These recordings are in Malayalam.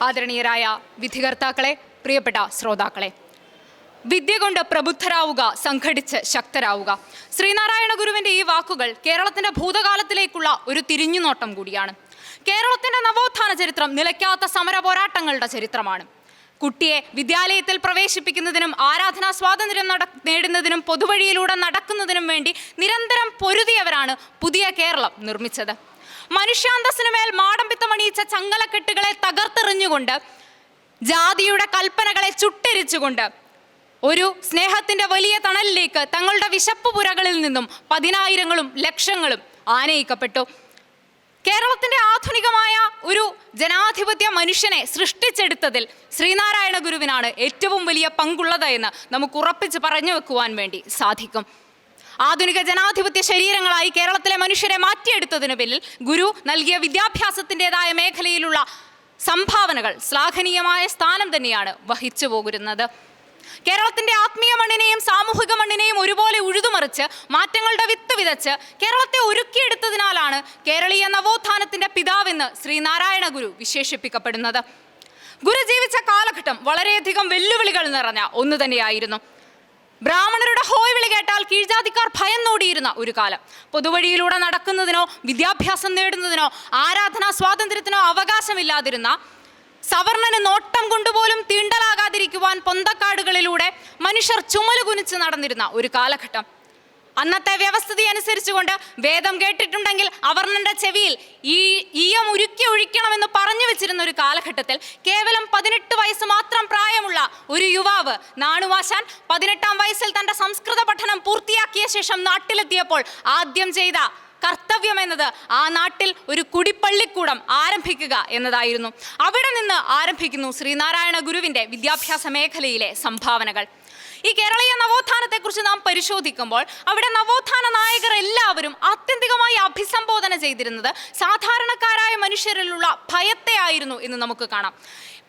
ആദരണീയരായ വിധികർത്താക്കളെ, പ്രിയപ്പെട്ട ശ്രോതാക്കളെ, വിദ്യ കൊണ്ട് പ്രബുദ്ധരാവുക, സംഘടിച്ച് ശക്തരാവുക. ശ്രീനാരായണ ഗുരുവിൻ്റെ ഈ വാക്കുകൾ കേരളത്തിൻ്റെ ഭൂതകാലത്തിലേക്കുള്ള ഒരു തിരിഞ്ഞുനോട്ടം കൂടിയാണ്. കേരളത്തിൻ്റെ നവോത്ഥാന ചരിത്രം നിലയ്ക്കാത്ത സമര പോരാട്ടങ്ങളുടെ ചരിത്രമാണ്. കുട്ടിയെ വിദ്യാലയത്തിൽ പ്രവേശിപ്പിക്കുന്നതിനും ആരാധനാ സ്വാതന്ത്ര്യം നേടുന്നതിനും പൊതുവഴിയിലൂടെ നടക്കുന്നതിനും വേണ്ടി നിരന്തരം പൊരുതിയവരാണ് പുതിയ കേരളം നിർമ്മിച്ചത്. മനുഷ്യാന്തസ്സിനു മേൽ മാടമ്പിത്തമണിയിച്ച ചങ്ങലക്കെട്ടുകളെ തകർത്തെറിഞ്ഞുകൊണ്ട്, ജാതിയുടെ കൽപ്പനകളെ ചുട്ടെരിച്ചുകൊണ്ട് ഒരു സ്നേഹത്തിൻ്റെ വലിയ തണലിലേക്ക് തങ്ങളുടെ വിശപ്പ് പുരകളിൽ നിന്നും പതിനായിരങ്ങളും ലക്ഷങ്ങളും ആനയിക്കപ്പെട്ടു. കേരളത്തിൻ്റെ ആധുനികമായ ഒരു ജനാധിപത്യ മനുഷ്യനെ സൃഷ്ടിച്ചെടുത്തതിൽ ശ്രീനാരായണ ഗുരുവിനാണ് ഏറ്റവും വലിയ പങ്കുള്ളത് എന്ന് നമുക്ക് ഉറപ്പിച്ച് പറഞ്ഞു വെക്കുവാൻ വേണ്ടി സാധിക്കും. ആധുനിക ജനാധിപത്യ ശരീരങ്ങളായി കേരളത്തിലെ മനുഷ്യരെ മാറ്റിയെടുത്തതിന് പിന്നിൽ ഗുരു നൽകിയ വിദ്യാഭ്യാസത്തിൻ്റെതായ മേഖലയിലുള്ള സംഭാവനകൾ ശ്ലാഘനീയമായ സ്ഥാനം തന്നെയാണ് വഹിച്ചു പോകുന്നത്. കേരളത്തിൻ്റെ ആത്മീയ മണ്ണിനെയും സാമൂഹിക മണ്ണിനെയും ഒരുപോലെ ഉഴുതുമറിച്ച് മാറ്റങ്ങളുടെ വിത്ത് വിതച്ച് കേരളത്തെ ഒരുക്കിയെടുത്തതിനാലാണ് കേരളീയ നവോത്ഥാനത്തിൻ്റെ പിതാവെന്ന് ശ്രീനാരായണ ഗുരു വിശേഷിപ്പിക്കപ്പെടുന്നത്. ഗുരു ജീവിച്ച കാലഘട്ടം വളരെയധികം വെല്ലുവിളികൾ നിറഞ്ഞ ഒന്ന് തന്നെയായിരുന്നു. ബ്രാഹ്മണരുടെ ഹോയ് വിളി കേട്ടാൽ കീഴ്ജാതിക്കാർ ഭയന്നോടിയിരുന്ന ഒരു കാലം. പൊതുവഴിയിലൂടെ നടക്കുന്നതിനോ വിദ്യാഭ്യാസം നേടുന്നതിനോ ആരാധനാ സ്വാതന്ത്ര്യത്തിനോ അവകാശമില്ലാതിരുന്ന, സവർണന് നോട്ടം കൊണ്ടുപോലും തീണ്ടലാകാതിരിക്കുവാൻ പൊന്തക്കാടുകളിലൂടെ മനുഷ്യർ ചുമലുകുനിച്ച് നടന്നിരുന്ന ഒരു കാലഘട്ടം. അന്നത്തെ വ്യവസ്ഥിതി അനുസരിച്ചുകൊണ്ട് വേദം കേട്ടിട്ടുണ്ടെങ്കിൽ അവർണന്റെ ചെവിയിൽ ഈയം ഉരുക്കി ഒഴിക്കണമെന്ന് പറഞ്ഞു വെച്ചിരുന്ന ഒരു കാലഘട്ടത്തിൽ കേവലം 18 വയസ്സ് മാത്രം പ്രായമുള്ള ഒരു യുവാവ് നാണുവാശാൻ 18-ാം വയസ്സിൽ തൻ്റെ സംസ്കൃത പഠനം പൂർത്തിയാക്കിയ ശേഷം നാട്ടിലെത്തിയപ്പോൾ ആദ്യം ചെയ്ത കർത്തവ്യം എന്നത് ആ നാട്ടിൽ ഒരു കുടിപ്പള്ളിക്കൂടം ആരംഭിക്കുക എന്നതായിരുന്നു. അവിടെ നിന്ന് ആരംഭിക്കുന്നു ശ്രീനാരായണ ഗുരുവിൻ്റെ വിദ്യാഭ്യാസ മേഖലയിലെ സംഭാവനകൾ. ഈ കേരളീയ നവോത്ഥാനത്തെക്കുറിച്ച് നാം പരിശോധിക്കുമ്പോൾ അവിടെ നവോത്ഥാന നായകർ എല്ലാവരും ആത്യന്തികമായി അഭിസംബോധന ചെയ്തിരുന്നത് സാധാരണക്കാരായ മനുഷ്യരിലുള്ള ഭയത്തെ ആയിരുന്നു എന്ന് നമുക്ക് കാണാം.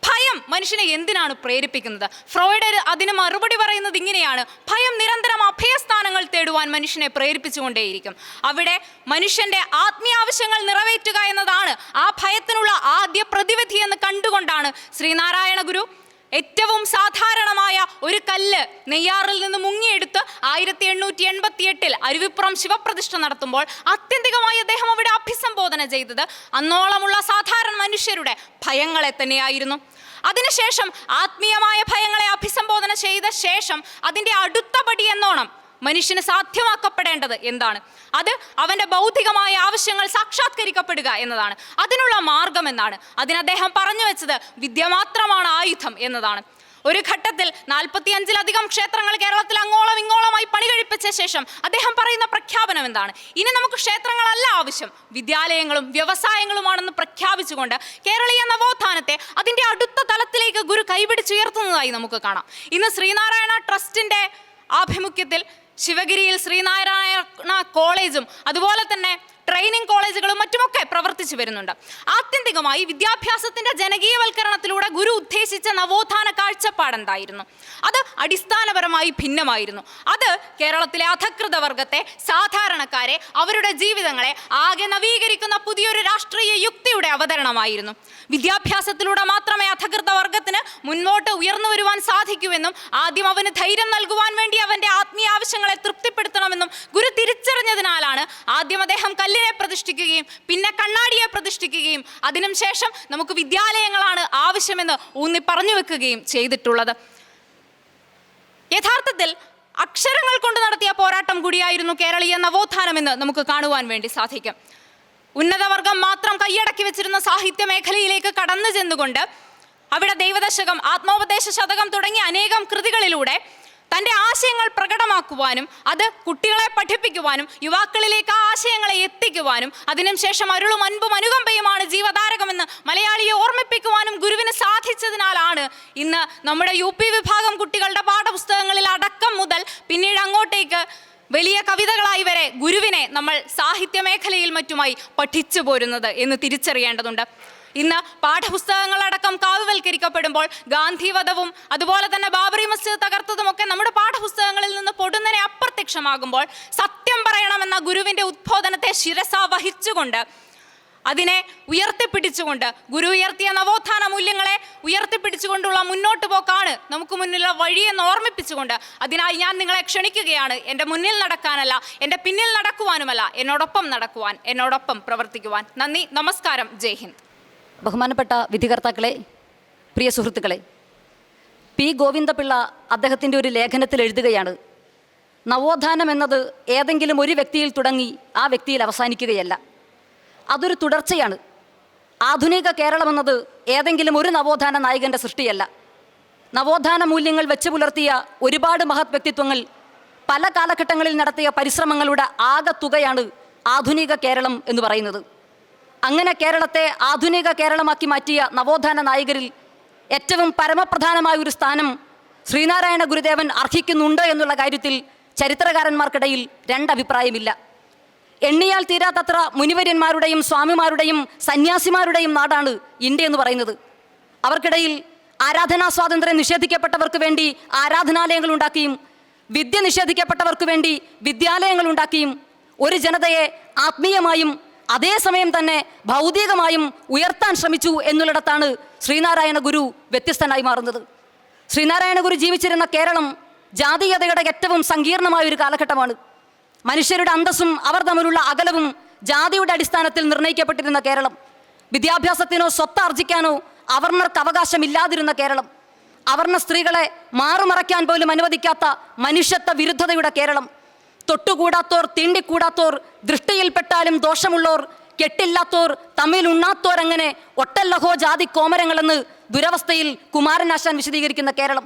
ഭയം മനുഷ്യനെ എന്തിനാണ് പ്രേരിപ്പിക്കുന്നത്? ഫ്രോയിഡ് അതിന് മറുപടി പറയുന്നത് ഇങ്ങനെയാണ്: ഭയം നിരന്തരം അഭയസ്ഥാനങ്ങൾ തേടുവാൻ മനുഷ്യനെ പ്രേരിപ്പിച്ചുകൊണ്ടേയിരിക്കും. അവിടെ മനുഷ്യൻ്റെ ആത്മീയ ആവശ്യങ്ങൾ നിറവേറ്റുക എന്നതാണ് ആ ഭയത്തിനുള്ള ആദ്യ പ്രതിവിധി എന്ന് കണ്ടുകൊണ്ടാണ് ശ്രീനാരായണ ഗുരു ഏറ്റവും സാധാരണമായ ഒരു കല്ല് നെയ്യാറിൽ നിന്ന് മുങ്ങിയെടുത്ത് 1888 അരുവിപ്പുറം ശിവപ്രതിഷ്ഠ നടത്തുമ്പോൾ ആത്യന്തികമായി അദ്ദേഹം അവിടെ അഭിസംബോധന ചെയ്തത് അന്നോളമുള്ള സാധാരണ മനുഷ്യരുടെ ഭയങ്ങളെ തന്നെയായിരുന്നു. അതിനുശേഷം ആത്മീയമായ ഭയങ്ങളെ അഭിസംബോധന ചെയ്ത ശേഷം അതിൻ്റെ അടുത്ത പടി എന്നോണം മനുഷ്യന് സാധ്യമാക്കപ്പെടേണ്ടത് എന്താണ്? അത് അവൻ്റെ ഭൗതികമായ ആവശ്യങ്ങൾ സാക്ഷാത്കരിക്കപ്പെടുക എന്നതാണ്. അതിനുള്ള മാർഗം എന്നാണ്. അതിന് അദ്ദേഹം പറഞ്ഞു വെച്ചത് വിദ്യ മാത്രമാണ് ആയുധം എന്നതാണ്. ഒരു ഘട്ടത്തിൽ 45-ലധികം ക്ഷേത്രങ്ങൾ കേരളത്തിൽ അങ്ങോളം ഇങ്ങോളമായി പണി കഴിപ്പിച്ച ശേഷം അദ്ദേഹം പറയുന്ന പ്രഖ്യാപനം എന്താണ്? ഇനി നമുക്ക് ക്ഷേത്രങ്ങളല്ല ആവശ്യം, വിദ്യാലയങ്ങളും വ്യവസായങ്ങളുമാണെന്ന് പ്രഖ്യാപിച്ചുകൊണ്ട് കേരളീയ നവോത്ഥാനത്തെ അതിൻ്റെ അടുത്ത തലത്തിലേക്ക് ഗുരു കൈപിടിച്ചുയർത്തുന്നതായി നമുക്ക് കാണാം. ഇന്ന് ശ്രീനാരായണ ട്രസ്റ്റിൻ്റെ ആഭിമുഖ്യത്തിൽ ശിവഗിരിയിൽ ശ്രീനാരായണ കോളേജും അതുപോലെ തന്നെ ട്രെയിനിങ് കോളേജുകളും മറ്റുമൊക്കെ പ്രവർത്തിച്ചു വരുന്നുണ്ട്. ആത്യന്തികമായി വിദ്യാഭ്യാസത്തിൻ്റെ ജനകീയവൽക്കരണത്തിലൂടെ ഗുരു ഉദ്ദേശിച്ച നവോത്ഥാന കാഴ്ചപ്പാടെന്തായിരുന്നു? അത് അടിസ്ഥാനപരമായി ഭിന്നമായിരുന്നു. അത് കേരളത്തിലെ അധകൃത വർഗത്തെ, സാധാരണക്കാരെ, അവരുടെ ജീവിതങ്ങളെ ആകെ നവീകരിക്കുന്ന പുതിയൊരു രാഷ്ട്രീയ യുക്തിയുടെ അവതരണമായിരുന്നു. വിദ്യാഭ്യാസത്തിലൂടെ മാത്രമേ അധകൃത വർഗത്തിന് മുന്നോട്ട് ഉയർന്നു വരുവാൻ സാധിക്കൂവെന്നും ആദ്യം അവന് ധൈര്യം നൽകുവാൻ വേണ്ടി അവൻ്റെ ആത്മീയ ആവശ്യങ്ങളെ തൃപ്തിപ്പെടുത്തണമെന്നും ഗുരു തിരിച്ചറിഞ്ഞതിനാലാണ് ആദ്യം അദ്ദേഹം കല്ലിനെ പ്രതിഷ്ഠിക്കുകയും പിന്നെ കണ്ണാടിയെ പ്രതിഷ്ഠിക്കുകയും അതിനും ശേഷം നമുക്ക് വിദ്യാലയങ്ങളാണ് ആവശ്യമെന്ന് ഊന്നി പറഞ്ഞു വെക്കുകയും ചെയ്തിട്ടുള്ളത്. യഥാർത്ഥത്തിൽ അക്ഷരങ്ങൾ കൊണ്ട് നടത്തിയ പോരാട്ടം കൂടിയായിരുന്നു കേരളീയ നവോത്ഥാനമെന്ന് നമുക്ക് കാണുവാൻ വേണ്ടി സാധിക്കും. ഉന്നതവർഗം മാത്രം കൈയടക്കി വെച്ചിരുന്ന സാഹിത്യ മേഖലയിലേക്ക് കടന്നു ചെന്നുകൊണ്ട് അവിടെ ദൈവദശകം, ആത്മോപദേശ ശതകം തുടങ്ങിയ അനേകം കൃതികളിലൂടെ തൻ്റെ ആശയങ്ങൾ പ്രകടമാക്കുവാനും അത് കുട്ടികളെ പഠിപ്പിക്കുവാനും യുവാക്കളിലേക്ക് ആ ആശയങ്ങളെ എത്തിക്കുവാനും അതിനും ശേഷം അരുളും അൻപും അനുകമ്പയുമാണ് ജീവധാരകമെന്ന് മലയാളിയെ ഓർമ്മിപ്പിക്കുവാനും ഗുരുവിന് സാധിച്ചതിനാലാണ് ഇന്ന് നമ്മുടെ UP വിഭാഗം കുട്ടികളുടെ പാഠപുസ്തകങ്ങളിൽ അടക്കം മുതൽ പിന്നീട് അങ്ങോട്ടേക്ക് വലിയ കവിതകളായി വരെ ഗുരുവിനെ നമ്മൾ സാഹിത്യ മേഖലയിൽ മറ്റുമായി പഠിച്ചു പോരുന്നത് എന്ന് തിരിച്ചറിയേണ്ടതുണ്ട്. ഇന്ന് പാഠപുസ്തകങ്ങളടക്കം കാവ്യവൽക്കരിക്കപ്പെടുമ്പോൾ ഗാന്ധിവധവും അതുപോലെ തന്നെ ബാബറി മസ്ജിദ് തകർത്തതുമൊക്കെ നമ്മുടെ പാഠപുസ്തകങ്ങളിൽ നിന്ന് പൊടുന്നനെ അപ്രത്യക്ഷമാകുമ്പോൾ സത്യം പറയണമെന്ന ഗുരുവിൻ്റെ ഉദ്ബോധനത്തെ ശിരസ വഹിച്ചുകൊണ്ട് അതിനെ ഉയർത്തിപ്പിടിച്ചുകൊണ്ട് ഗുരു ഉയർത്തിയ നവോത്ഥാന മൂല്യങ്ങളെ ഉയർത്തിപ്പിടിച്ചുകൊണ്ടുള്ള മുന്നോട്ട് പോക്കാണ് നമുക്ക് മുന്നിലുള്ള വഴിയെന്ന് ഓർമ്മിപ്പിച്ചുകൊണ്ട് അതിനായി ഞാൻ നിങ്ങളെ ക്ഷണിക്കുകയാണ്. എൻ്റെ മുന്നിൽ നടക്കാനല്ല, എൻ്റെ പിന്നിൽ നടക്കുവാനുമല്ല, എന്നോടൊപ്പം നടക്കുവാൻ, എന്നോടൊപ്പം പ്രവർത്തിക്കുവാൻ. നന്ദി, നമസ്കാരം, ജയ് ഹിന്ദ്. ബഹുമാനപ്പെട്ട വിധികർത്താക്കളെ, പ്രിയ സുഹൃത്തുക്കളെ, പി ഗോവിന്ദപിള്ള അദ്ദേഹത്തിൻ്റെ ഒരു ലേഖനത്തിൽ എഴുതുകയാണ്, നവോത്ഥാനം എന്നത് ഏതെങ്കിലും ഒരു വ്യക്തിയിൽ തുടങ്ങി ആ വ്യക്തിയിൽ അവസാനിക്കുകയല്ല, അതൊരു തുടർച്ചയാണ്. ആധുനിക കേരളമെന്നത് ഏതെങ്കിലും ഒരു നവോത്ഥാന നായകൻ്റെ സൃഷ്ടിയല്ല. നവോത്ഥാന മൂല്യങ്ങൾ വെച്ച് പുലർത്തിയ ഒരുപാട് മഹത് വ്യക്തിത്വങ്ങൾ പല കാലഘട്ടങ്ങളിൽ നടത്തിയ പരിശ്രമങ്ങളുടെ ആകെത്തുകയാണ് ആധുനിക കേരളം എന്ന് പറയുന്നത്. അങ്ങനെ കേരളത്തെ ആധുനിക കേരളമാക്കി മാറ്റിയ നവോത്ഥാന നായകരിൽ ഏറ്റവും പരമപ്രധാനമായ ഒരു സ്ഥാനം ശ്രീനാരായണ ഗുരുദേവൻ അർഹിക്കുന്നുണ്ട് എന്നുള്ള കാര്യത്തിൽ ചരിത്രകാരന്മാർക്കിടയിൽ രണ്ടഭിപ്രായമില്ല. എണ്ണിയാൽ തീരാത്തത്ര മുനിവര്യന്മാരുടെയും സ്വാമിമാരുടെയും സന്യാസിമാരുടെയും നാടാണ് ഇന്ത്യ എന്ന് പറയുന്നത്. അവർക്കിടയിൽ ആരാധനാ സ്വാതന്ത്ര്യം നിഷേധിക്കപ്പെട്ടവർക്ക് വേണ്ടി ആരാധനാലയങ്ങൾ ഉണ്ടാക്കിയും വിദ്യ നിഷേധിക്കപ്പെട്ടവർക്ക് വേണ്ടി വിദ്യാലയങ്ങൾ ഉണ്ടാക്കിയും ഒരു ജനതയെ ആത്മീയമായും അതേസമയം തന്നെ ഭൗതികമായും ഉയർത്താൻ ശ്രമിച്ചു എന്നുള്ളിടത്താണ് ശ്രീനാരായണ ഗുരു വ്യത്യസ്തനായി മാറുന്നത്. ശ്രീനാരായണ ഗുരു ജീവിച്ചിരുന്ന കേരളം ജാതീയതയുടെ ഏറ്റവും സങ്കീർണമായ ഒരു കാലഘട്ടമാണ്. മനുഷ്യരുടെ അന്തസ്സും അവർ തമ്മിലുള്ള അകലവും ജാതിയുടെ അടിസ്ഥാനത്തിൽ നിർണ്ണയിക്കപ്പെട്ടിരുന്ന കേരളം, വിദ്യാഭ്യാസത്തിനോ സ്വത്ത് ആർജിക്കാനോ അവർണർക്ക് അവകാശമില്ലാതിരുന്ന കേരളം, അവർണ സ്ത്രീകളെ മാറുമറയ്ക്കാൻ പോലും അനുവദിക്കാത്ത മനുഷ്യത്വ വിരുദ്ധതയുടെ കേരളം, തൊട്ടുകൂടാത്തോർ തീണ്ടിക്കൂടാത്തോർ ദൃഷ്ടിയിൽപ്പെട്ടാലും ദോഷമുള്ളോർ കെട്ടില്ലാത്തോർ തമ്മിലുണ്ണാത്തോർ, അങ്ങനെ ഒട്ടല്ലഹോ ജാതി കോമരങ്ങളെന്ന് ദുരവസ്ഥയിൽ കുമാരനാശാൻ വിശദീകരിക്കുന്ന കേരളം.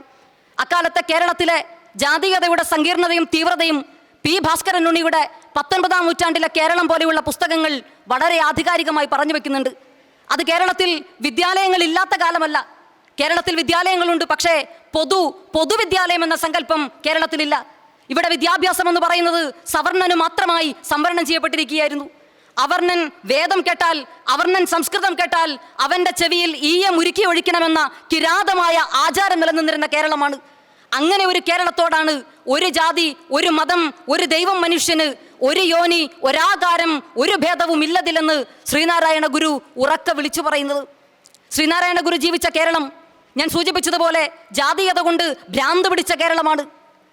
അക്കാലത്തെ കേരളത്തിലെ ജാതീയതയുടെ സങ്കീർണതയും തീവ്രതയും പി ഭാസ്കരൻ ഉണ്ണിയുടെ 19-ാം നൂറ്റാണ്ടിലെ കേരളം പോലെയുള്ള പുസ്തകങ്ങൾ വളരെ ആധികാരികമായി പറഞ്ഞു വെക്കുന്നുണ്ട്. അത് കേരളത്തിൽ വിദ്യാലയങ്ങളില്ലാത്ത കാലമല്ല. കേരളത്തിൽ വിദ്യാലയങ്ങളുണ്ട്, പക്ഷേ പൊതുവിദ്യാലയം എന്ന സങ്കല്പം കേരളത്തിലില്ല. ഇവിടെ വിദ്യാഭ്യാസം എന്ന് പറയുന്നത് സവർണന് മാത്രമായി സംവരണം ചെയ്യപ്പെട്ടിരിക്കുകയായിരുന്നു. അവർണൻ വേദം കേട്ടാൽ, അവർണൻ സംസ്കൃതം കേട്ടാൽ അവൻ്റെ ചെവിയിൽ ഈയം ഉരുക്കി ഒഴിക്കണമെന്ന കിരാതമായ ആചാരം നിലനിന്നിരുന്ന കേരളമാണ്. അങ്ങനെ ഒരു കേരളത്തോടാണ് ഒരു ജാതി, ഒരു മതം, ഒരു ദൈവം മനുഷ്യന്, ഒരു യോനി, ഒരാകാരം, ഒരു ഭേദവും ഇല്ലതില്ലെന്ന് ശ്രീനാരായണ ഗുരു ഉറക്കെ വിളിച്ചു പറയുന്നത്. ശ്രീനാരായണ ഗുരു ജീവിച്ച കേരളം ഞാൻ സൂചിപ്പിച്ചതുപോലെ ജാതീയത കൊണ്ട് ഭ്രാന്ത് പിടിച്ച കേരളമാണ്.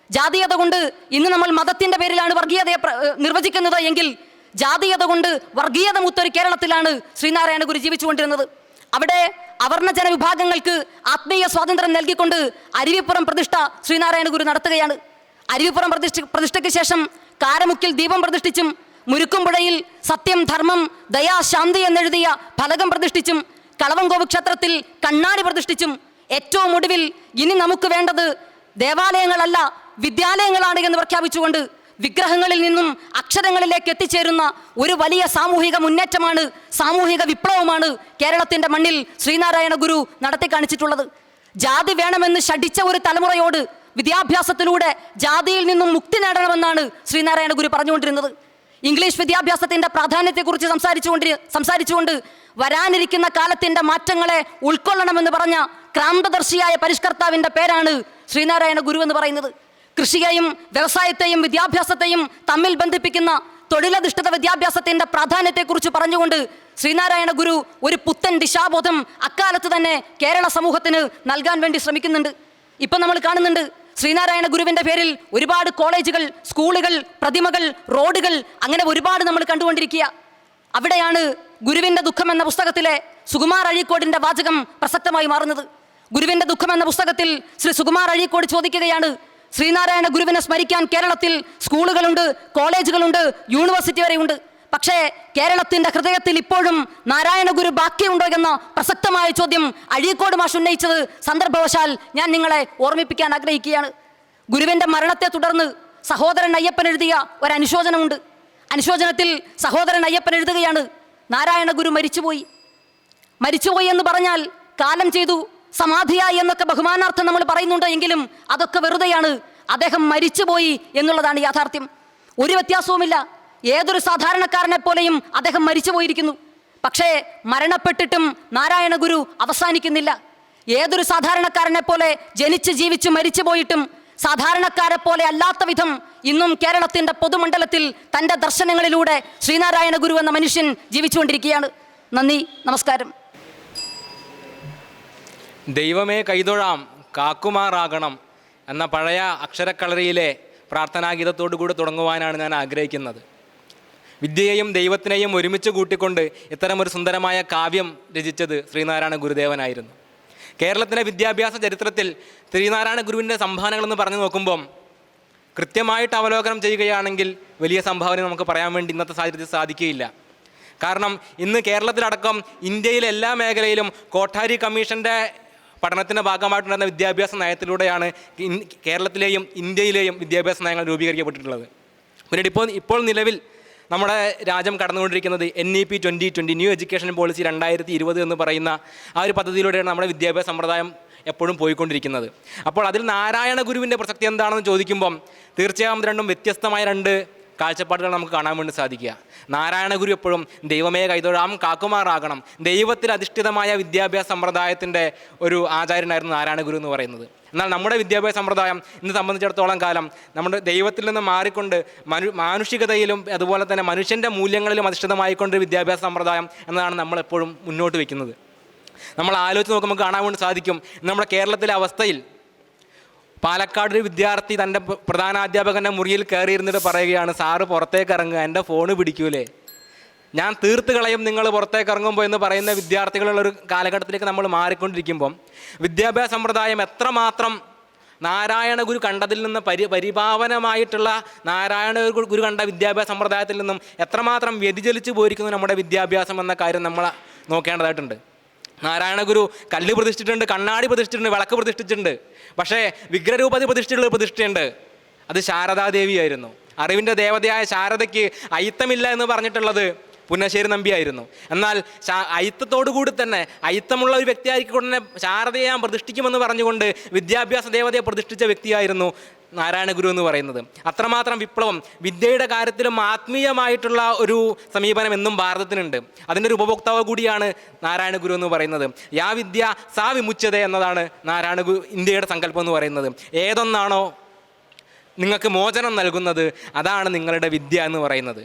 ജാതീയത കൊണ്ട് ഇന്ന് നമ്മൾ മതത്തിൻ്റെ പേരിലാണ് വർഗീയതയെ നിർവചിക്കുന്നത് എങ്കിൽ ജാതീയത കൊണ്ട് വർഗീയത മുത്തൊരു കേരളത്തിലാണ് ശ്രീനാരായണ ഗുരു ജീവിച്ചുകൊണ്ടിരുന്നത്. അവിടെ അവർണ ജനവിഭാഗങ്ങൾക്ക് ആത്മീയ സ്വാതന്ത്ര്യം നൽകിക്കൊണ്ട് അരുവിപ്പുറം പ്രതിഷ്ഠ ശ്രീനാരായണ ഗുരു നടത്തുകയാണ്. അരുവിപ്പുറം പ്രതിഷ്ഠയ്ക്ക് ശേഷം കാരമുക്കിൽ ദീപം പ്രതിഷ്ഠിച്ചും മുരുക്കുംപുഴയിൽ സത്യം, ധർമ്മം, ദയാ, ശാന്തി എന്നെഴുതിയ ഫലകം പ്രതിഷ്ഠിച്ചും കളവങ്കോവ് ക്ഷേത്രത്തിൽ കണ്ണാടി പ്രതിഷ്ഠിച്ചും ഏറ്റവും ഒടുവിൽ ഇനി നമുക്ക് വേണ്ടത് ദേവാലയങ്ങളല്ല വിദ്യാലയങ്ങളാണ് എന്ന് പ്രഖ്യാപിച്ചുകൊണ്ട് വിഗ്രഹങ്ങളിൽ നിന്നും അക്ഷരങ്ങളിലേക്ക് എത്തിച്ചേരുന്ന ഒരു വലിയ സാമൂഹിക മുന്നേറ്റമാണ്, സാമൂഹിക വിപ്ലവമാണ് കേരളത്തിൻ്റെ മണ്ണിൽ ശ്രീനാരായണ ഗുരു നടത്തി കാണിച്ചിട്ടുള്ളത്. ജാതി വേണമെന്ന് ശഠിച്ച ഒരു തലമുറയോട് വിദ്യാഭ്യാസത്തിലൂടെ ജാതിയിൽ നിന്നും മുക്തി നേടണമെന്നാണ് ശ്രീനാരായണ ഗുരു പറഞ്ഞുകൊണ്ടിരുന്നത്. ഇംഗ്ലീഷ് വിദ്യാഭ്യാസത്തിൻ്റെ പ്രാധാന്യത്തെക്കുറിച്ച് സംസാരിച്ചുകൊണ്ട് വരാനിരിക്കുന്ന കാലത്തിൻ്റെ മാറ്റങ്ങളെ ഉൾക്കൊള്ളണമെന്ന് പറഞ്ഞ ക്രാന്തദർശിയായ പരിഷ്കർത്താവിൻ്റെ പേരാണ് ശ്രീനാരായണ ഗുരു എന്ന് പറയുന്നത്. കൃഷിയെയും വ്യവസായത്തെയും വിദ്യാഭ്യാസത്തെയും തമ്മിൽ ബന്ധിപ്പിക്കുന്ന തൊഴിലധിഷ്ഠിത വിദ്യാഭ്യാസത്തിൻ്റെ പ്രാധാന്യത്തെക്കുറിച്ച് പറഞ്ഞുകൊണ്ട് ശ്രീനാരായണ ഗുരു ഒരു പുത്തൻ ദിശാബോധം അക്കാലത്ത് തന്നെ കേരള സമൂഹത്തിന് നൽകാൻ വേണ്ടി ശ്രമിക്കുന്നുണ്ട്. ഇപ്പം നമ്മൾ കാണുന്നുണ്ട് ശ്രീനാരായണ ഗുരുവിൻ്റെ പേരിൽ ഒരുപാട് കോളേജുകൾ, സ്കൂളുകൾ, പ്രതിമകൾ, റോഡുകൾ, അങ്ങനെ ഒരുപാട് നമ്മൾ കണ്ടുകൊണ്ടിരിക്കുക. അവിടെയാണ് ഗുരുവിൻ്റെ ദുഃഖം എന്ന പുസ്തകത്തിലെ സുകുമാർ അഴീക്കോടിൻ്റെ വാചകം പ്രസക്തമായി മാറുന്നത്. ഗുരുവിൻ്റെ ദുഃഖം എന്ന പുസ്തകത്തിൽ ശ്രീ സുകുമാർ അഴീക്കോട് ചോദിക്കുകയാണ്, ശ്രീനാരായണ ഗുരുവിനെ സ്മരിക്കാൻ കേരളത്തിൽ സ്കൂളുകളുണ്ട്, കോളേജുകളുണ്ട്, യൂണിവേഴ്സിറ്റി വരെയുണ്ട്. പക്ഷേ കേരളത്തിൻ്റെ ഹൃദയത്തിൽ ഇപ്പോഴും നാരായണ ഗുരു ബാക്കിയുണ്ടോ എന്ന പ്രസക്തമായ ചോദ്യം അഴീക്കോട് മാഷ് ഉന്നയിച്ചത് സന്ദർഭവശാൽ ഞാൻ നിങ്ങളെ ഓർമ്മിപ്പിക്കാൻ ആഗ്രഹിക്കുകയാണ്. ഗുരുവിൻ്റെ മരണത്തെ തുടർന്ന് സഹോദരൻ അയ്യപ്പൻ എഴുതിയ ഒരു അനുശോചനമുണ്ട്. അനുശോചനത്തിൽ സഹോദരൻ അയ്യപ്പൻ എഴുതുകയാണ്, നാരായണ ഗുരു മരിച്ചുപോയി എന്ന് പറഞ്ഞാൽ കാലം ചെയ്തു, സമാധിയായി എന്നൊക്കെ ബഹുമാനാർത്ഥം നമ്മൾ പറയുന്നുണ്ട് എങ്കിലും അതൊക്കെ വെറുതെയാണ്. അദ്ദേഹം മരിച്ചുപോയി എന്നുള്ളതാണ് യാഥാർത്ഥ്യം. ഒരു വ്യത്യാസവുമില്ല. ഏതൊരു സാധാരണക്കാരനെ പോലെയും അദ്ദേഹം മരിച്ചു പോയിരിക്കുന്നു. പക്ഷേ മരണപ്പെട്ടിട്ടും നാരായണ ഗുരു അവസാനിക്കുന്നില്ല. ഏതൊരു സാധാരണക്കാരനെ പോലെ ജനിച്ച് ജീവിച്ച് മരിച്ചു പോയിട്ടും സാധാരണക്കാരെ പോലെ അല്ലാത്ത വിധം ഇന്നും കേരളത്തിൻ്റെ പൊതുമണ്ഡലത്തിൽ തൻ്റെ ദർശനങ്ങളിലൂടെ ശ്രീനാരായണ ഗുരു എന്ന മനുഷ്യൻ ജീവിച്ചുകൊണ്ടിരിക്കുകയാണ്. നന്ദി, നമസ്കാരം. ദൈവമേ കൈതൊഴാം കാക്കുമാറാകണം എന്ന പഴയ അക്ഷരക്കളരിയിലെ പ്രാർത്ഥനാഗീതത്തോടു കൂടി തുടങ്ങുവാനാണ് ഞാൻ ആഗ്രഹിക്കുന്നത്. വിദ്യയെയും ദൈവത്തിനെയും ഒരുമിച്ച് കൂട്ടിക്കൊണ്ട് ഇത്തരമൊരു സുന്ദരമായ കാവ്യം രചിച്ചത് ശ്രീനാരായണ ഗുരുദേവനായിരുന്നു. കേരളത്തിൻ്റെ വിദ്യാഭ്യാസ ചരിത്രത്തിൽ ശ്രീനാരായണ ഗുരുവിൻ്റെ സംഭാവനകളെന്ന് പറഞ്ഞു നോക്കുമ്പം കൃത്യമായിട്ട് അവലോകനം ചെയ്യുകയാണെങ്കിൽ വലിയ സംഭാവന നമുക്ക് പറയാൻ വേണ്ടി ഇന്നത്തെ സാഹചര്യത്തിൽ സാധിക്കുകയില്ല. കാരണം ഇന്ന് കേരളത്തിലടക്കം ഇന്ത്യയിലെ എല്ലാ മേഖലയിലും കോഠാരി കമ്മീഷൻ്റെ പഠനത്തിൻ്റെ ഭാഗമായിട്ടുണ്ടായിരുന്ന വിദ്യാഭ്യാസ നയത്തിലൂടെയാണ് കേരളത്തിലെയും ഇന്ത്യയിലെയും വിദ്യാഭ്യാസ നയങ്ങൾ രൂപീകരിക്കപ്പെട്ടിട്ടുള്ളത്. പിന്നീട് ഇപ്പോൾ നിലവിൽ നമ്മുടെ രാജ്യം കടന്നുകൊണ്ടിരിക്കുന്നത് NEP 2020 ന്യൂ എഡ്യൂക്കേഷൻ പോളിസി 2020 എന്ന് പറയുന്ന ആ ഒരു പദ്ധതിയിലൂടെയാണ് നമ്മുടെ വിദ്യാഭ്യാസ സമ്പ്രദായം എപ്പോഴും പോയിക്കൊണ്ടിരിക്കുന്നത്. അപ്പോൾ അതിൽ നാരായണ ഗുരുവിൻ്റെ പ്രസക്തി എന്താണെന്ന് ചോദിക്കുമ്പം തീർച്ചയായും രണ്ടും വ്യത്യസ്തമായ രണ്ട് കാഴ്ചപ്പാടുകൾ നമുക്ക് കാണാൻ വേണ്ടി സാധിക്കുക. നാരായണ ഗുരു എപ്പോഴും ദൈവമേ കൈതൊഴാം കാക്കുമാറാകണം, ദൈവത്തിൽ അധിഷ്ഠിതമായ വിദ്യാഭ്യാസ സമ്പ്രദായത്തിൻ്റെ ഒരു ആചാര്യനായിരുന്നു നാരായണ ഗുരു എന്ന് പറയുന്നത്. എന്നാൽ നമ്മുടെ വിദ്യാഭ്യാസ സമ്പ്രദായം ഇന്ന് സംബന്ധിച്ചിടത്തോളം കാലം നമ്മുടെ ദൈവത്തിൽ നിന്ന് മാറിക്കൊണ്ട് മാനുഷികതയിലും അതുപോലെ തന്നെ മനുഷ്യൻ്റെ മൂല്യങ്ങളിലും അധിഷ്ഠിതമായിക്കൊണ്ട് വിദ്യാഭ്യാസ സമ്പ്രദായം എന്നതാണ് നമ്മളെപ്പോഴും മുന്നോട്ട് വയ്ക്കുന്നത്. നമ്മൾ ആലോചിച്ച് നോക്കുമ്പോൾ കാണാൻ വേണ്ടി സാധിക്കും നമ്മുടെ കേരളത്തിലെ അവസ്ഥയിൽ. പാലക്കാട് ഒരു വിദ്യാർത്ഥി തൻ്റെ പ്രധാനാധ്യാപകൻ്റെ മുറിയിൽ കയറിയിരുന്നിട്ട് പറയുകയാണ്, സാറ് പുറത്തേക്ക് ഇറങ്ങുക, എൻ്റെ ഫോണ് പിടിക്കൂലേ, ഞാൻ തീർത്ത് കളയും നിങ്ങൾ പുറത്തേക്ക് ഇറങ്ങുമ്പോൾ എന്ന് പറയുന്ന വിദ്യാർത്ഥികളുള്ളൊരു കാലഘട്ടത്തിലേക്ക് നമ്മൾ മാറിക്കൊണ്ടിരിക്കുമ്പം വിദ്യാഭ്യാസ സമ്പ്രദായം എത്രമാത്രം നാരായണ ഗുരു കണ്ടതിൽ നിന്ന് പരിഭാവനമായിട്ടുള്ള നാരായണ ഗുരു കണ്ട വിദ്യാഭ്യാസ സമ്പ്രദായത്തിൽ നിന്നും എത്രമാത്രം വ്യതിചലിച്ചു പോയിരിക്കുന്നു നമ്മുടെ വിദ്യാഭ്യാസം എന്ന കാര്യം നമ്മൾ നോക്കേണ്ടതായിട്ടുണ്ട്. നാരായണ ഗുരു കല്ല് പ്രതിഷ്ഠിച്ചിട്ടുണ്ട്, കണ്ണാടി പ്രതിഷ്ഠിച്ചിട്ടുണ്ട്, വിളക്ക് പ്രതിഷ്ഠിച്ചിട്ടുണ്ട്. പക്ഷേ വിഗ്രഹരൂപതി പ്രതിഷ്ഠയുള്ള പ്രതിഷ്ഠയുണ്ട്, അത് ശാരദാദേവിയായിരുന്നു. അറിവിൻ്റെ ദേവതയായ ശാരദയ്ക്ക് അയിത്തമില്ല എന്ന് പറഞ്ഞിട്ടുള്ളത് പുന്നശ്ശേരി നമ്പിയായിരുന്നു. എന്നാൽ അയിത്തത്തോടു കൂടി തന്നെ അയിത്തമുള്ള ഒരു വ്യക്തിയായിരിക്കൊണ്ട് തന്നെ ശാരദയെ ഞാൻ പ്രതിഷ്ഠിക്കുമെന്ന് പറഞ്ഞുകൊണ്ട് വിദ്യാഭ്യാസ ദേവതയെ പ്രതിഷ്ഠിച്ച വ്യക്തിയായിരുന്നു നാരായണ ഗുരു എന്ന് പറയുന്നത്. അത്രമാത്രം വിപ്ലവം വിദ്യയുടെ കാര്യത്തിലും ആത്മീയമായിട്ടുള്ള ഒരു സമീപനം എന്നും ഭാരതത്തിനുണ്ട്. അതിൻ്റെ ഒരു ഉപഭോക്താവ് കൂടിയാണ് നാരായണ ഗുരു എന്ന് പറയുന്നത്. യാ വിദ്യ സാ വിമുച്യത എന്നതാണ് നാരായണ ഗുരു ഇന്ത്യയുടെ സങ്കല്പം എന്ന് പറയുന്നത്. ഏതൊന്നാണോ നിങ്ങൾക്ക് മോചനം നൽകുന്നത് അതാണ് നിങ്ങളുടെ വിദ്യ എന്ന് പറയുന്നത്.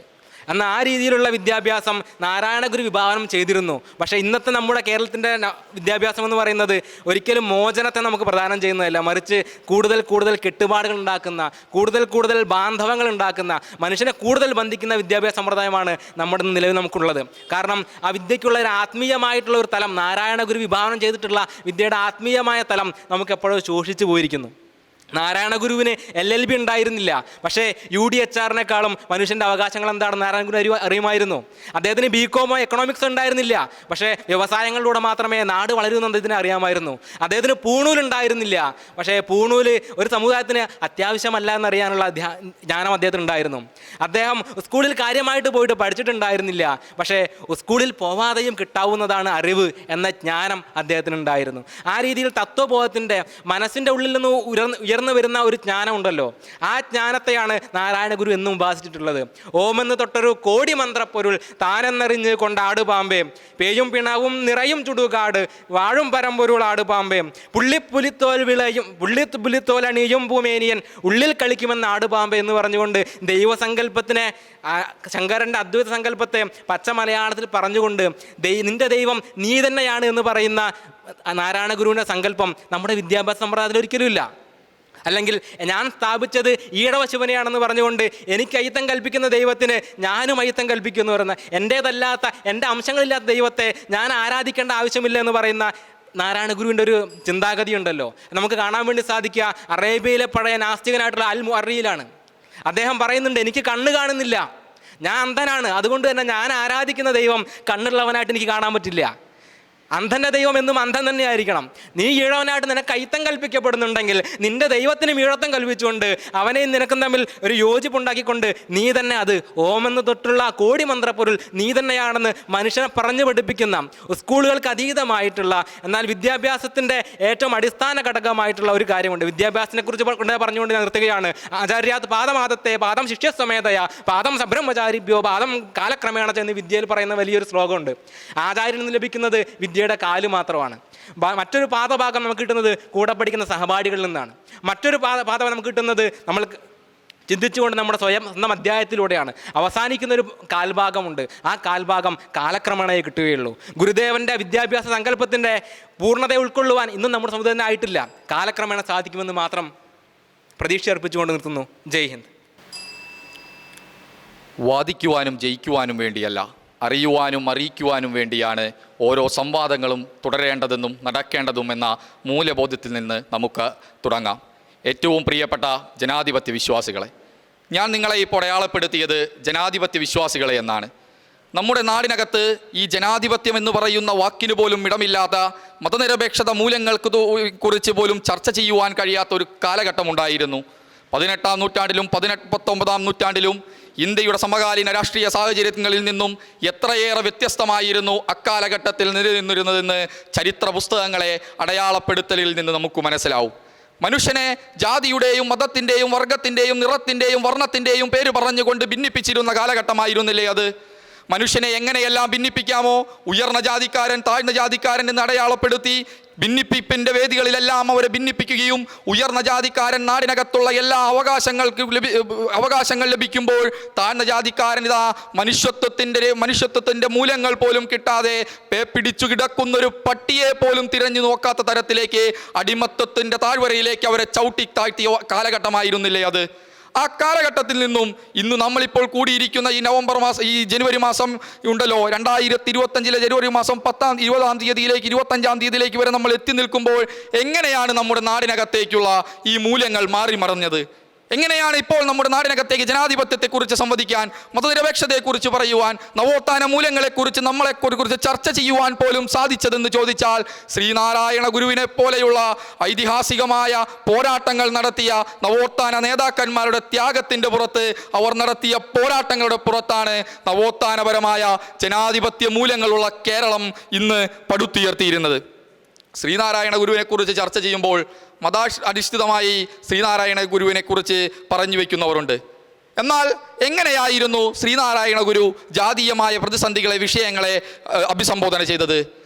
എന്നാൽ ആ രീതിയിലുള്ള വിദ്യാഭ്യാസം നാരായണ ഗുരു വിഭാവനം ചെയ്തിരുന്നു. പക്ഷേ ഇന്നത്തെ നമ്മുടെ കേരളത്തിൻ്റെ വിദ്യാഭ്യാസം എന്ന് പറയുന്നത് ഒരിക്കലും മോചനത്തെ നമുക്ക് പ്രദാനം ചെയ്യുന്നതല്ല, മറിച്ച് കൂടുതൽ കൂടുതൽ കെട്ടുപാടുകൾ ഉണ്ടാക്കുന്ന, കൂടുതൽ ബാന്ധവങ്ങൾ ഉണ്ടാക്കുന്ന, മനുഷ്യനെ കൂടുതൽ ബന്ധിക്കുന്ന വിദ്യാഭ്യാസ സമ്പ്രദായമാണ് നമ്മുടെ നിലവിൽ നമുക്കുള്ളത്. കാരണം ആ വിദ്യയ്ക്കുള്ള ഒരു ആത്മീയമായിട്ടുള്ള ഒരു തലം, നാരായണ ഗുരു വിഭാവനം ചെയ്തിട്ടുള്ള വിദ്യയുടെ ആത്മീയമായ തലം നമുക്ക് എപ്പോഴും ശോഷിച്ചു പോയിരിക്കുന്നു. നാരായണ ഗുരുവിന് LLB ഉണ്ടായിരുന്നില്ല, പക്ഷേ UDHRനേക്കാളും മനുഷ്യൻ്റെ അവകാശങ്ങൾ എന്താണെന്ന് നാരായണ ഗുരു അറിയുമായിരുന്നു. അദ്ദേഹത്തിന് BCom എക്കണോമിക്സ് ഉണ്ടായിരുന്നില്ല, പക്ഷേ വ്യവസായങ്ങളിലൂടെ മാത്രമേ നാട് വളരൂ എന്നതിനെ അറിയാമായിരുന്നു. അദ്ദേഹത്തിന് പൂണൂലുണ്ടായിരുന്നില്ല, പക്ഷേ പൂണൂല് ഒരു സമുദായത്തിന് അത്യാവശ്യമല്ല എന്നറിയാനുള്ള ജ്ഞാനം അദ്ദേഹത്തിന് ഉണ്ടായിരുന്നു. അദ്ദേഹം സ്കൂളിൽ കാര്യമായിട്ട് പോയിട്ട് പഠിച്ചിട്ടുണ്ടായിരുന്നില്ല, പക്ഷേ സ്കൂളിൽ പോവാതെയും കിട്ടാവുന്നതാണ് അറിവ് എന്ന ജ്ഞാനം അദ്ദേഹത്തിനുണ്ടായിരുന്നു. ആ രീതിയിൽ തത്വബോധത്തിൻ്റെ മനസ്സിൻ്റെ ഉള്ളിൽ നിന്ന് ഉയർന്നു വരുന്ന ഒരു ജ്ഞാനം ഉണ്ടല്ലോ, ആ ജ്ഞാനത്തെയാണ് നാരായണ ഗുരു എന്നും ഉപാസിച്ചിട്ടുള്ളത്. ഓമെന്ന് തൊട്ടൊരു കോടി മന്ത്രപ്പൊരുൾ താനെന്നറിഞ്ഞ് കൊണ്ടാട് പാമ്പേ, പേയും പിണവും നിറയും ചുടുകാട് വാഴും പരമ്പൊരുൾ ആട് പാമ്പേ, പുള്ളിത്തോലണിയും പൂമേനിയൻ ഉള്ളിൽ കളിക്കുമെന്ന് ആട് പാമ്പേ എന്ന് പറഞ്ഞുകൊണ്ട് ദൈവസങ്കല്പത്തിനെ, ശങ്കരൻ്റെ അദ്വൈത സങ്കല്പത്തെ പച്ച മലയാളത്തിൽ പറഞ്ഞുകൊണ്ട് നിന്റെ ദൈവം നീ തന്നെയാണ് എന്ന് പറയുന്ന നാരായണ ഗുരുവിൻ്റെ സങ്കല്പം നമ്മുടെ വിദ്യാഭ്യാസ സമ്പ്രദായത്തിൽ ഒരിക്കലും ഇല്ല. അല്ലെങ്കിൽ ഞാൻ സ്ഥാപിച്ചത് ഈഴവ ശിവനെയാണെന്ന് പറഞ്ഞുകൊണ്ട് എനിക്ക് അയിത്തം കൽപ്പിക്കുന്ന ദൈവത്തിന് ഞാനും അയിത്തം കൽപ്പിക്കുമെന്ന് പറയുന്ന, എൻ്റേതല്ലാത്ത എൻ്റെ അംശങ്ങളില്ലാത്ത ദൈവത്തെ ഞാൻ ആരാധിക്കേണ്ട ആവശ്യമില്ല എന്ന് പറയുന്ന നാരായണ ഗുരുവിൻ്റെ ഒരു ചിന്താഗതി ഉണ്ടല്ലോ. നമുക്ക് കാണാൻ വേണ്ടി സാധിക്കുക അറേബ്യയിലെ പഴയ നാസ്തികനായിട്ടുള്ള അൽ മുഅർറിയിലാണ്. അദ്ദേഹം പറയുന്നുണ്ട്, എനിക്ക് കണ്ണ് കാണുന്നില്ല, ഞാൻ അന്ധനാണ്, അതുകൊണ്ട് തന്നെ ഞാൻ ആരാധിക്കുന്ന ദൈവം കണ്ണുള്ളവനായിട്ട് എനിക്ക് കാണാൻ പറ്റില്ല. അന്ധൻ്റെ ദൈവം എന്നും അന്ധൻ തന്നെ ആയിരിക്കണം. നീ ഈഴവനായിട്ട് നിനക്ക് അയിത്തം കൽപ്പിക്കപ്പെടുന്നുണ്ടെങ്കിൽ നിന്റെ ദൈവത്തിനും ഈഴത്വം കൽപ്പിച്ചുകൊണ്ട് അവനെയും നിനക്കും തമ്മിൽ ഒരു യോജിപ്പുണ്ടാക്കിക്കൊണ്ട് നീ തന്നെ അത് ഓമെന്ന് തൊട്ടുള്ള കോടി മന്ത്രപ്പൊരുൾ നീ തന്നെയാണെന്ന് മനുഷ്യനെ പറഞ്ഞു പഠിപ്പിക്കുന്ന, സ്കൂളുകൾക്ക് അതീതമായിട്ടുള്ള എന്നാൽ വിദ്യാഭ്യാസത്തിൻ്റെ ഏറ്റവും അടിസ്ഥാന ഘടകമായിട്ടുള്ള ഒരു കാര്യമുണ്ട്. വിദ്യാഭ്യാസത്തിനെ കുറിച്ച് പറഞ്ഞുകൊണ്ട് ഞാൻ നിർത്തുകയാണ്. ആചാര്യാത് പാദമാദത്തെ പാദം ശിഷ്യസമേതയ പാദം സബ്രഹ്മചാരിഭ്യോ പാദം കാലക്രമേണ എന്ന് വിദ്യയിൽ പറയുന്ന വലിയൊരു ശ്ലോകമുണ്ട്. ആചാര്യന് നിന്ന് ലഭിക്കുന്നത് വിദ്യയുടെ കാല് മാത്രമാണ്. മറ്റൊരു പാദഭാഗം നമുക്ക് കിട്ടുന്നത് കൂടെ പഠിക്കുന്ന സഹപാഠികളിൽ നിന്നാണ്. മറ്റൊരു പാദഭാഗം നമുക്ക് കിട്ടുന്നത് നമ്മൾ ചിന്തിച്ചുകൊണ്ട് നമ്മുടെ സ്വന്തം അധ്യായത്തിലൂടെയാണ് അവസാനിക്കുന്ന ഒരു കാൽഭാഗമുണ്ട്. ആ കാൽഭാഗം കാലക്രമേണയെ കിട്ടുകയുള്ളൂ. ഗുരുദേവൻ്റെ വിദ്യാഭ്യാസ സങ്കല്പത്തിൻ്റെ പൂർണ്ണത ഉൾക്കൊള്ളുവാൻ ഇന്നും നമ്മുടെ സമുദായത്തിന് ആയിട്ടില്ല. കാലക്രമേണ സാധിക്കുമെന്ന് മാത്രം പ്രതീക്ഷ അർപ്പിച്ചുകൊണ്ട് നിർത്തുന്നു. ജയ് ഹിന്ദ്. വാദിക്കുവാനും ജയിക്കുവാനും വേണ്ടിയല്ല, അറിയുവാനും അറിയിക്കുവാനും വേണ്ടിയാണ് ഓരോ സംവാദങ്ങളും തുടരേണ്ടതെന്നും നടക്കേണ്ടതും എന്ന മൂല്യബോധത്തിൽ നിന്ന് നമുക്ക് തുടങ്ങാം. ഏറ്റവും പ്രിയപ്പെട്ട ജനാധിപത്യ വിശ്വാസികളെ, ഞാൻ നിങ്ങളെ ഇപ്പോൾ അടയാളപ്പെടുത്തിയത് ജനാധിപത്യ വിശ്വാസികളെ എന്നാണ്. നമ്മുടെ നാടിനകത്ത് ഈ ജനാധിപത്യം എന്ന് പറയുന്ന വാക്കിന് പോലും ഇടമില്ലാത്ത, മതനിരപേക്ഷത മൂല്യങ്ങൾക്ക് കുറിച്ച് പോലും ചർച്ച ചെയ്യുവാൻ കഴിയാത്ത ഒരു കാലഘട്ടമുണ്ടായിരുന്നു. 18-ാം നൂറ്റാണ്ടിലും 19-ാം നൂറ്റാണ്ടിലും ഇന്ത്യയുടെ സമകാലീന രാഷ്ട്രീയ സാഹചര്യങ്ങളിൽ നിന്നും എത്രയേറെ വ്യത്യസ്തമായിരുന്നു അക്കാലഘട്ടത്തിൽ നിലനിന്നിരുന്നതെന്ന് ചരിത്ര പുസ്തകങ്ങളെ അടയാളപ്പെടുത്തലിൽ നിന്ന് നമുക്ക് മനസ്സിലാവും. മനുഷ്യനെ ജാതിയുടെയും മതത്തിൻ്റെയും വർഗത്തിൻ്റെയും നിറത്തിൻ്റെയും വർണ്ണത്തിൻ്റെയും പേര് പറഞ്ഞുകൊണ്ട് ഭിന്നിപ്പിച്ചിരുന്ന കാലഘട്ടമായിരുന്നില്ലേ അത്? മനുഷ്യനെ എങ്ങനെയെല്ലാം ഭിന്നിപ്പിക്കാമോ, ഉയർന്ന ജാതിക്കാരൻ താഴ്ന്ന ജാതിക്കാരൻ എന്ന് അടയാളപ്പെടുത്തി ഭിന്നിപ്പിപ്പിൻ്റെ വേദികളിലെല്ലാം അവരെ ഭിന്നിപ്പിക്കുകയും, ഉയർന്ന ജാതിക്കാരൻ നാടിനകത്തുള്ള എല്ലാ അവകാശങ്ങൾ ലഭിക്കുമ്പോൾ താഴ്ന്ന ജാതിക്കാരൻ ഇതാ മനുഷ്യത്വത്തിൻ്റെ മൂല്യങ്ങൾ പോലും കിട്ടാതെ പിടിച്ചു കിടക്കുന്നൊരു പട്ടിയെ പോലും തിരഞ്ഞു നോക്കാത്ത തരത്തിലേക്ക് അടിമത്തത്തിൻ്റെ താഴ്വരയിലേക്ക് അവരെ ചവിട്ടിത്താഴ്ത്തിയ കാലഘട്ടമായിരുന്നില്ലേ അത്? ആ കാലഘട്ടത്തിൽ നിന്നും ഇന്ന് നമ്മളിപ്പോൾ കൂടിയിരിക്കുന്ന ഈ ജനുവരി മാസം ഉണ്ടല്ലോ, 2025 ജനുവരി മാസം 20-ാം തീയതിയിലേക്ക് 25-ാം തീയതിയിലേക്ക് വരെ നമ്മൾ എത്തി നിൽക്കുമ്പോൾ എങ്ങനെയാണ് നമ്മുടെ നാടിനകത്തേക്കുള്ള ഈ മൂല്യങ്ങൾ മാറി മറഞ്ഞത്? എങ്ങനെയാണ് ഇപ്പോൾ നമ്മുടെ നാടിനകത്തേക്ക് ജനാധിപത്യത്തെക്കുറിച്ച് സംവദിക്കാൻ, മതനിരപേക്ഷതയെക്കുറിച്ച് പറയുവാൻ, നവോത്ഥാന മൂല്യങ്ങളെക്കുറിച്ച് നമ്മളെക്കുറിച്ച് ചർച്ച ചെയ്യുവാൻ പോലും സാധിച്ചതെന്ന് ചോദിച്ചാൽ, ശ്രീനാരായണ ഗുരുവിനെ പോലെയുള്ള ഐതിഹാസികമായ പോരാട്ടങ്ങൾ നടത്തിയ നവോത്ഥാന നേതാക്കന്മാരുടെ ത്യാഗത്തിൻ്റെ പുറത്ത്, അവർ നടത്തിയ പോരാട്ടങ്ങളുടെ പുറത്താണ് നവോത്ഥാനപരമായ ജനാധിപത്യ മൂല്യങ്ങളുള്ള കേരളം ഇന്ന് പടുത്തുയർത്തിയിരുന്നത്. ശ്രീനാരായണ ഗുരുവിനെക്കുറിച്ച് ചർച്ച ചെയ്യുമ്പോൾ അധിഷ്ഠിതമായി ശ്രീനാരായണ ഗുരുവിനെക്കുറിച്ച് പറഞ്ഞു വയ്ക്കുന്നവരുണ്ട്. എന്നാൽ എങ്ങനെയായിരുന്നു ശ്രീനാരായണ ഗുരു ജാതീയമായ പ്രതിസന്ധികളെ, വിഷയങ്ങളെ അഭിസംബോധന ചെയ്തത്?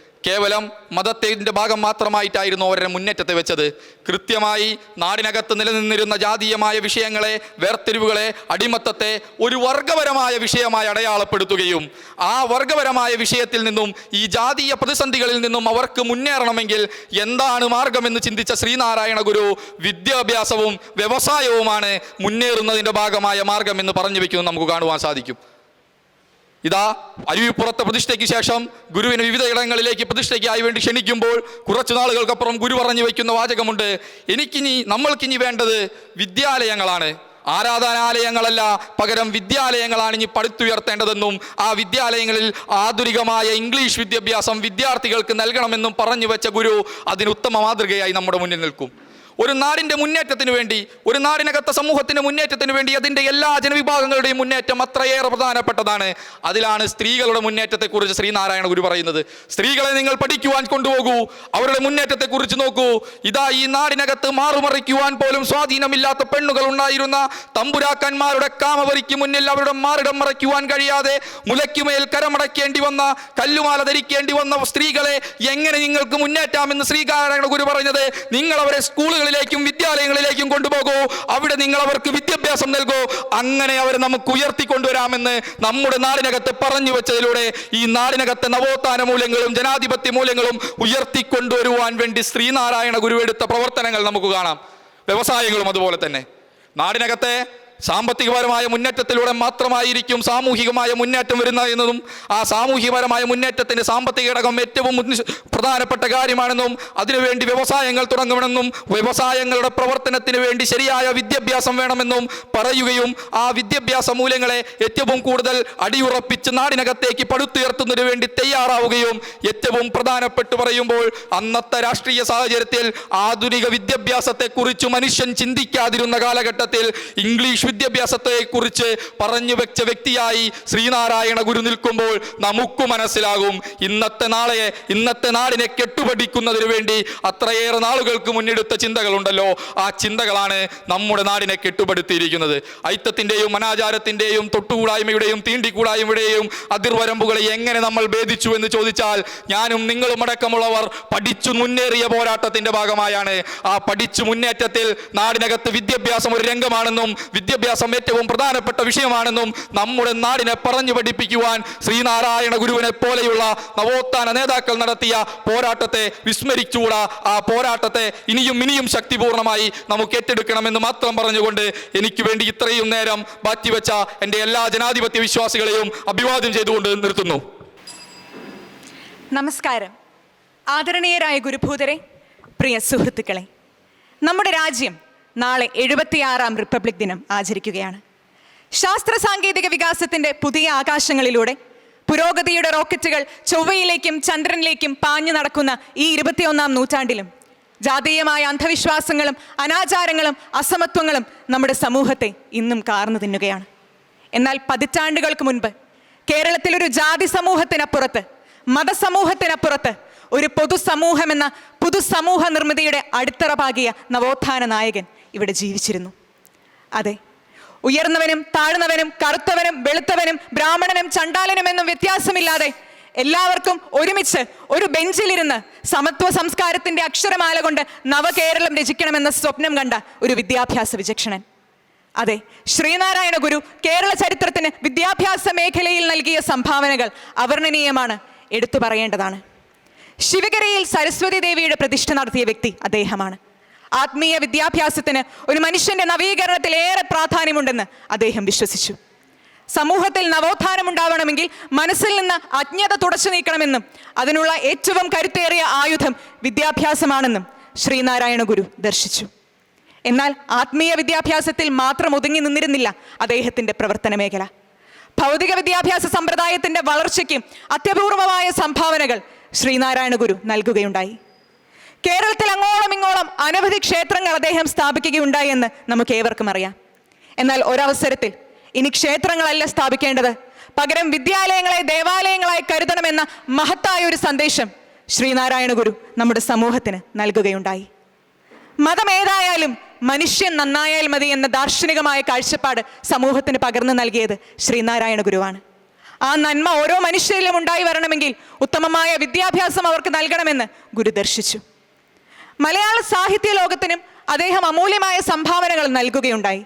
കേവലം മതത്തിൻ്റെ ഭാഗം മാത്രമായിട്ടായിരുന്നു അവരുടെ മുന്നേറ്റത്തെ വെച്ചത്. കൃത്യമായി നാടിനകത്ത് നിലനിന്നിരുന്ന ജാതീയമായ വിഷയങ്ങളെ, വേർതിരിവുകളെ, അടിമത്തത്തെ ഒരു വർഗപരമായ വിഷയമായി അടയാളപ്പെടുത്തുകയും, ആ വർഗപരമായ വിഷയത്തിൽ നിന്നും ഈ ജാതീയ പ്രതിസന്ധികളിൽ നിന്നും അവർക്ക് മുന്നേറണമെങ്കിൽ എന്താണ് മാർഗമെന്ന് ചിന്തിച്ച ശ്രീനാരായണ ഗുരു വിദ്യാഭ്യാസവും വ്യവസായവുമാണ് മുന്നേറുന്നതിൻ്റെ ഭാഗമായ മാർഗമെന്ന് പറഞ്ഞു വയ്ക്കുന്നത് നമുക്ക് കാണുവാൻ സാധിക്കും. ഇതാ അരുവിപ്പുറത്തെ പ്രതിഷ്ഠയ്ക്ക് ശേഷം ഗുരുവിനെ വിവിധ ഇടങ്ങളിലേക്ക് പ്രതിഷ്ഠയ്ക്കായി വേണ്ടി ക്ഷണിക്കുമ്പോൾ കുറച്ചു നാളുകൾക്കപ്പുറം ഗുരു പറഞ്ഞു വയ്ക്കുന്ന വാചകമുണ്ട്, നമ്മൾക്കിനി വേണ്ടത് വിദ്യാലയങ്ങളാണ്, ആരാധനാലയങ്ങളല്ല, പകരം വിദ്യാലയങ്ങളാണ് ഇനി പടുത്തുയർത്തേണ്ടതെന്നും ആ വിദ്യാലയങ്ങളിൽ ആധുനികമായ ഇംഗ്ലീഷ് വിദ്യാഭ്യാസം വിദ്യാർത്ഥികൾക്ക് നൽകണമെന്നും പറഞ്ഞു വെച്ച ഗുരു അതിന് ഉത്തമ മാതൃകയായി നമ്മുടെ മുന്നിൽ നിൽക്കും. ഒരു നാടിൻ്റെ മുന്നേറ്റത്തിന് വേണ്ടി, ഒരു നാടിനകത്തെ സമൂഹത്തിൻ്റെ മുന്നേറ്റത്തിന് വേണ്ടി അതിൻ്റെ എല്ലാ ജനവിഭാഗങ്ങളുടെയും മുന്നേറ്റം അത്രയേറെ പ്രധാനപ്പെട്ടതാണ്. അതിലാണ് സ്ത്രീകളുടെ മുന്നേറ്റത്തെക്കുറിച്ച് ശ്രീനാരായണ ഗുരു പറയുന്നത്. സ്ത്രീകളെ നിങ്ങൾ പഠിക്കുവാൻ കൊണ്ടുപോകൂ, അവരുടെ മുന്നേറ്റത്തെക്കുറിച്ച് നോക്കൂ. ഇതാ ഈ നാടിനകത്ത് മാറുമറിക്കുവാൻ പോലും സ്വാധീനമില്ലാത്ത പെണ്ണുകൾ ഉണ്ടായിരുന്ന തമ്പുരാക്കന്മാരുടെ കാമവരിക്ക് മുന്നിൽ അവരുടെ മാറിടം മറയ്ക്കുവാൻ കഴിയാതെ മുലയ്ക്കുമേൽ കരമടക്കേണ്ടി വന്ന, കല്ലുമാല ധരിക്കേണ്ടി വന്ന സ്ത്രീകളെ എങ്ങനെ നിങ്ങൾക്ക് മുന്നേറ്റാമെന്ന് ശ്രീനാരായണ ഗുരു പറഞ്ഞത്, നിങ്ങൾ അവരെ സ്കൂളുകളിലേക്കും വിദ്യാലയങ്ങളിലേക്കും കൊണ്ടുപോകൂ, അവിടെ നിങ്ങൾ അവർക്ക് വിദ്യാഭ്യാസം നൽകൂ, അങ്ങനെ അവരെ നമുക്ക് ഉയർത്തിക്കൊണ്ടുവരാമെന്ന് നമ്മുടെ നാടിനകത്ത് പറഞ്ഞു വെച്ചതിലൂടെ ഈ നാടിനകത്തെ നവോത്ഥാന മൂല്യങ്ങളും ജനാധിപത്യ മൂല്യങ്ങളും ഉയർത്തിക്കൊണ്ടുവരുവാൻ വേണ്ടി ശ്രീനാരായണ ഗുരു എടുത്ത പ്രവർത്തനങ്ങൾ നമുക്ക് കാണാം. വ്യവസായങ്ങളും അതുപോലെ തന്നെ. നാടിനകത്തെ സാമ്പത്തികപരമായ മുന്നേറ്റത്തിലൂടെ മാത്രമായിരിക്കും സാമൂഹികമായ മുന്നേറ്റം വരുന്നത് എന്നതും, ആ സാമൂഹികപരമായ മുന്നേറ്റത്തിന് സാമ്പത്തിക ഘടകം ഏറ്റവും പ്രധാനപ്പെട്ട കാര്യമാണെന്നും, അതിനുവേണ്ടി വ്യവസായങ്ങൾ തുടങ്ങണമെന്നും, വ്യവസായങ്ങളുടെ പ്രവർത്തനത്തിന് വേണ്ടി ശരിയായ വിദ്യാഭ്യാസം വേണമെന്നും പറയുകയും, ആ വിദ്യാഭ്യാസ മൂല്യങ്ങളെ ഏറ്റവും കൂടുതൽ അടിയുറപ്പിച്ച് നാടിനകത്തേക്ക് പടുത്തുയർത്തുന്നതിന് വേണ്ടി തയ്യാറാവുകയും, ഏറ്റവും പ്രധാനപ്പെട്ട് പറയുമ്പോൾ അന്നത്തെ രാഷ്ട്രീയ സാഹചര്യത്തിൽ ആധുനിക വിദ്യാഭ്യാസത്തെക്കുറിച്ച് മനുഷ്യൻ ചിന്തിക്കാതിരുന്ന കാലഘട്ടത്തിൽ ഇംഗ്ലീഷ് വിദ്യാഭ്യാസത്തെക്കുറിച്ച് പറഞ്ഞു വെച്ച വ്യക്തിയായി ശ്രീനാരായണ ഗുരു നിൽക്കുമ്പോൾ നമുക്ക് മനസ്സിലാകും ഇന്നത്തെ നാടിനെ കെട്ടുപടിക്കുന്നതിന് വേണ്ടി അത്രയേറെ നാളുകൾക്ക് മുന്നെടുത്ത ചിന്തകളുണ്ടല്ലോ, ആ ചിന്തകളാണ് നമ്മുടെ നാടിനെ കെട്ടുപടുത്തിയിരിക്കുന്നത്. ഐത്തത്തിൻ്റെയും അനാചാരത്തിൻ്റെയും തൊട്ടുകൂടായ്മയുടെയും തീണ്ടിക്കൂടായ്മയുടെയും അതിർവരമ്പുകളെ എങ്ങനെ നമ്മൾ ഭേദിച്ചു എന്ന് ചോദിച്ചാൽ, ഞാനും നിങ്ങളും അടക്കമുള്ളവർ പഠിച്ചു മുന്നേറിയ പോരാട്ടത്തിന്റെ ഭാഗമായാണ്. ആ പഠിച്ചു മുന്നേറ്റത്തിൽ നാടിനകത്ത് വിദ്യാഭ്യാസം ഒരു രംഗമാണെന്നും, വിദ്യാഭ്യാസം വിദ്യാഭ്യാസം ഏറ്റവും പ്രധാനപ്പെട്ട വിഷയമാണെന്നും നമ്മുടെ നാടിനെ പറഞ്ഞു പഠിപ്പിക്കുവാൻ ശ്രീനാരായണ ഗുരുവിനെ പോലെയുള്ള നവോത്ഥാന നേതാക്കൾ നടത്തിയ പോരാട്ടത്തെ വിസ്മരിച്ചുകൂടാ. ആ പോരാട്ടത്തെ ഇനിയും ശക്തിപൂർണമായി നമുക്ക് ഏറ്റെടുക്കണമെന്ന് മാത്രം പറഞ്ഞുകൊണ്ട് എനിക്ക് വേണ്ടി ഇത്രയും നേരം മാറ്റിവെച്ച എൻ്റെ എല്ലാ ജനാധിപത്യ വിശ്വാസികളെയും അഭിവാദ്യം ചെയ്തുകൊണ്ട് നിർത്തുന്നു. നമസ്കാരം. ആദരണീയരായ ഗുരുഭൂതരെ, പ്രിയ സുഹൃത്തുക്കളെ, നമ്മുടെ രാജ്യം നാളെ 76ാം റിപ്പബ്ലിക് ദിനം ആചരിക്കുകയാണ്. ശാസ്ത്ര സാങ്കേതിക വികാസത്തിൻ്റെ പുതിയ ആകാശങ്ങളിലൂടെ പുരോഗതിയുടെ റോക്കറ്റുകൾ ചൊവ്വയിലേക്കും ചന്ദ്രനിലേക്കും പാഞ്ഞു നടക്കുന്ന ഈ 21ാം നൂറ്റാണ്ടിലും ജാതീയമായ അന്ധവിശ്വാസങ്ങളും അനാചാരങ്ങളും അസമത്വങ്ങളും നമ്മുടെ സമൂഹത്തെ ഇന്നും കാർന്നു തിന്നുകയാണ്. എന്നാൽ പതിറ്റാണ്ടുകൾക്ക് മുൻപ് കേരളത്തിലൊരു ജാതി സമൂഹത്തിനപ്പുറത്ത്, മതസമൂഹത്തിനപ്പുറത്ത് ഒരു പൊതുസമൂഹമെന്ന പുതുസമൂഹ നിർമ്മിതിയുടെ അടിത്തറ പാകിയ നവോത്ഥാന നായകൻ ഇവിടെ ജീവിച്ചിരുന്നു. അതെ, ഉയർന്നവനും താഴ്ന്നവനും കറുത്തവനും വെളുത്തവനും ബ്രാഹ്മണനും ചണ്ടാലനും എന്നും വ്യത്യാസമില്ലാതെ എല്ലാവർക്കും ഒരുമിച്ച് ഒരു ബെഞ്ചിലിരുന്ന് സമത്വ സംസ്കാരത്തിന്റെ അക്ഷരമാല കൊണ്ട് നവകേരളം രചിക്കണമെന്ന സ്വപ്നം കണ്ട ഒരു വിദ്യാഭ്യാസ വിചക്ഷണൻ. അതെ, ശ്രീനാരായണ ഗുരു കേരള ചരിത്രത്തിന് വിദ്യാഭ്യാസ മേഖലയിൽ നൽകിയ സംഭാവനകൾ അവർണ്ണനീയമാണ്, എടുത്തു പറയേണ്ടതാണ്. ശിവഗിരിയിൽ സരസ്വതി ദേവിയുടെ പ്രതിഷ്ഠ നടത്തിയ വ്യക്തി അദ്ദേഹമാണ്. ആത്മീയ വിദ്യാഭ്യാസത്തിന് ഒരു മനുഷ്യന്റെ നവീകരണത്തിൽ ഏറെ പ്രാധാന്യമുണ്ടെന്ന് അദ്ദേഹം വിശ്വസിച്ചു. സമൂഹത്തിൽ നവോത്ഥാനം ഉണ്ടാവണമെങ്കിൽ മനസ്സിൽ നിന്ന് അജ്ഞത തുടച്ചു നീക്കണമെന്നും അതിനുള്ള ഏറ്റവും കരുത്തേറിയ ആയുധം വിദ്യാഭ്യാസമാണെന്നും ശ്രീനാരായണ ഗുരു ദർശിച്ചു. എന്നാൽ ആത്മീയ വിദ്യാഭ്യാസത്തിൽ മാത്രം ഒതുങ്ങി നിന്നിരുന്നില്ല അദ്ദേഹത്തിൻ്റെ പ്രവർത്തന മേഖല. ഭൗതിക വിദ്യാഭ്യാസ സമ്പ്രദായത്തിൻ്റെ വളർച്ചയ്ക്ക് അത്യപൂർവമായ സംഭാവനകൾ ശ്രീനാരായണ ഗുരു നൽകുകയുണ്ടായി. കേരളത്തിൽ അങ്ങോളം ഇങ്ങോളം അനവധി ക്ഷേത്രങ്ങൾ അദ്ദേഹം സ്ഥാപിക്കുകയുണ്ടായി എന്ന് നമുക്ക് ഏവർക്കും അറിയാം. എന്നാൽ ഒരവസരത്തിൽ ഇനി ക്ഷേത്രങ്ങളല്ല സ്ഥാപിക്കേണ്ടത്, പകരം വിദ്യാലയങ്ങളെ ദേവാലയങ്ങളായി കരുതണമെന്ന മഹത്തായ ഒരു സന്ദേശം ശ്രീനാരായണ ഗുരു നമ്മുടെ സമൂഹത്തിന് നൽകുകയുണ്ടായി. മതമേതായാലും മനുഷ്യൻ നന്നായാൽ മതി എന്ന ദാർശനികമായ കാഴ്ചപ്പാട് സമൂഹത്തിന് പകർന്നു നൽകിയത് ശ്രീനാരായണ ഗുരുവാണ്. ആ നന്മ ഓരോ മനുഷ്യരിലും ഉണ്ടായി വരണമെങ്കിൽ ഉത്തമമായ വിദ്യാഭ്യാസം അവർക്ക് നൽകണമെന്ന് ഗുരു ദർശിച്ചു. മലയാള സാഹിത്യ ലോകത്തിനും അദ്ദേഹം അമൂല്യമായ സംഭാവനകൾ നൽകുകയുണ്ടായി.